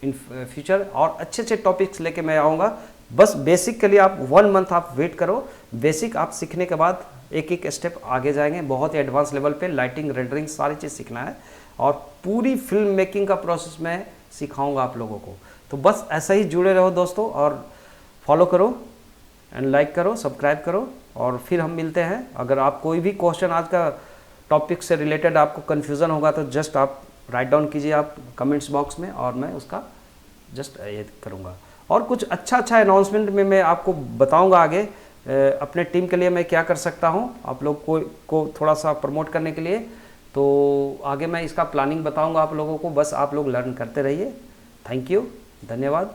इन फ्यूचर, और अच्छे अच्छे टॉपिक्स लेके मैं आऊँगा। बस बेसिक के लिए आप 1 मंथ आप वेट करो। बेसिक आप सीखने के बाद एक एक स्टेप आगे जाएंगे, बहुत ही एडवांस लेवल पे लाइटिंग, रेंडरिंग सारी चीज़ सीखना है, और पूरी फिल्म मेकिंग का प्रोसेस मैं सिखाऊंगा आप लोगों को। तो बस ऐसा ही जुड़े रहो दोस्तों, और फॉलो करो एंड लाइक करो, सब्सक्राइब करो, और फिर हम मिलते हैं। अगर आप कोई भी क्वेश्चन आज का टॉपिक से रिलेटेड आपको कन्फ्यूज़न होगा तो जस्ट आप राइट डाउन कीजिए आप कमेंट्स बॉक्स में, और मैं उसका जस्ट ये करूँगा। और कुछ अच्छा अनाउंसमेंट में मैं आपको बताऊँगा आगे अपने टीम के लिए मैं क्या कर सकता हूँ आप लोग को थोड़ा सा प्रमोट करने के लिए। तो आगे मैं इसका प्लानिंग बताऊँगा आप लोगों को। बस आप लोग लर्न करते रहिए। थैंक यू, धन्यवाद।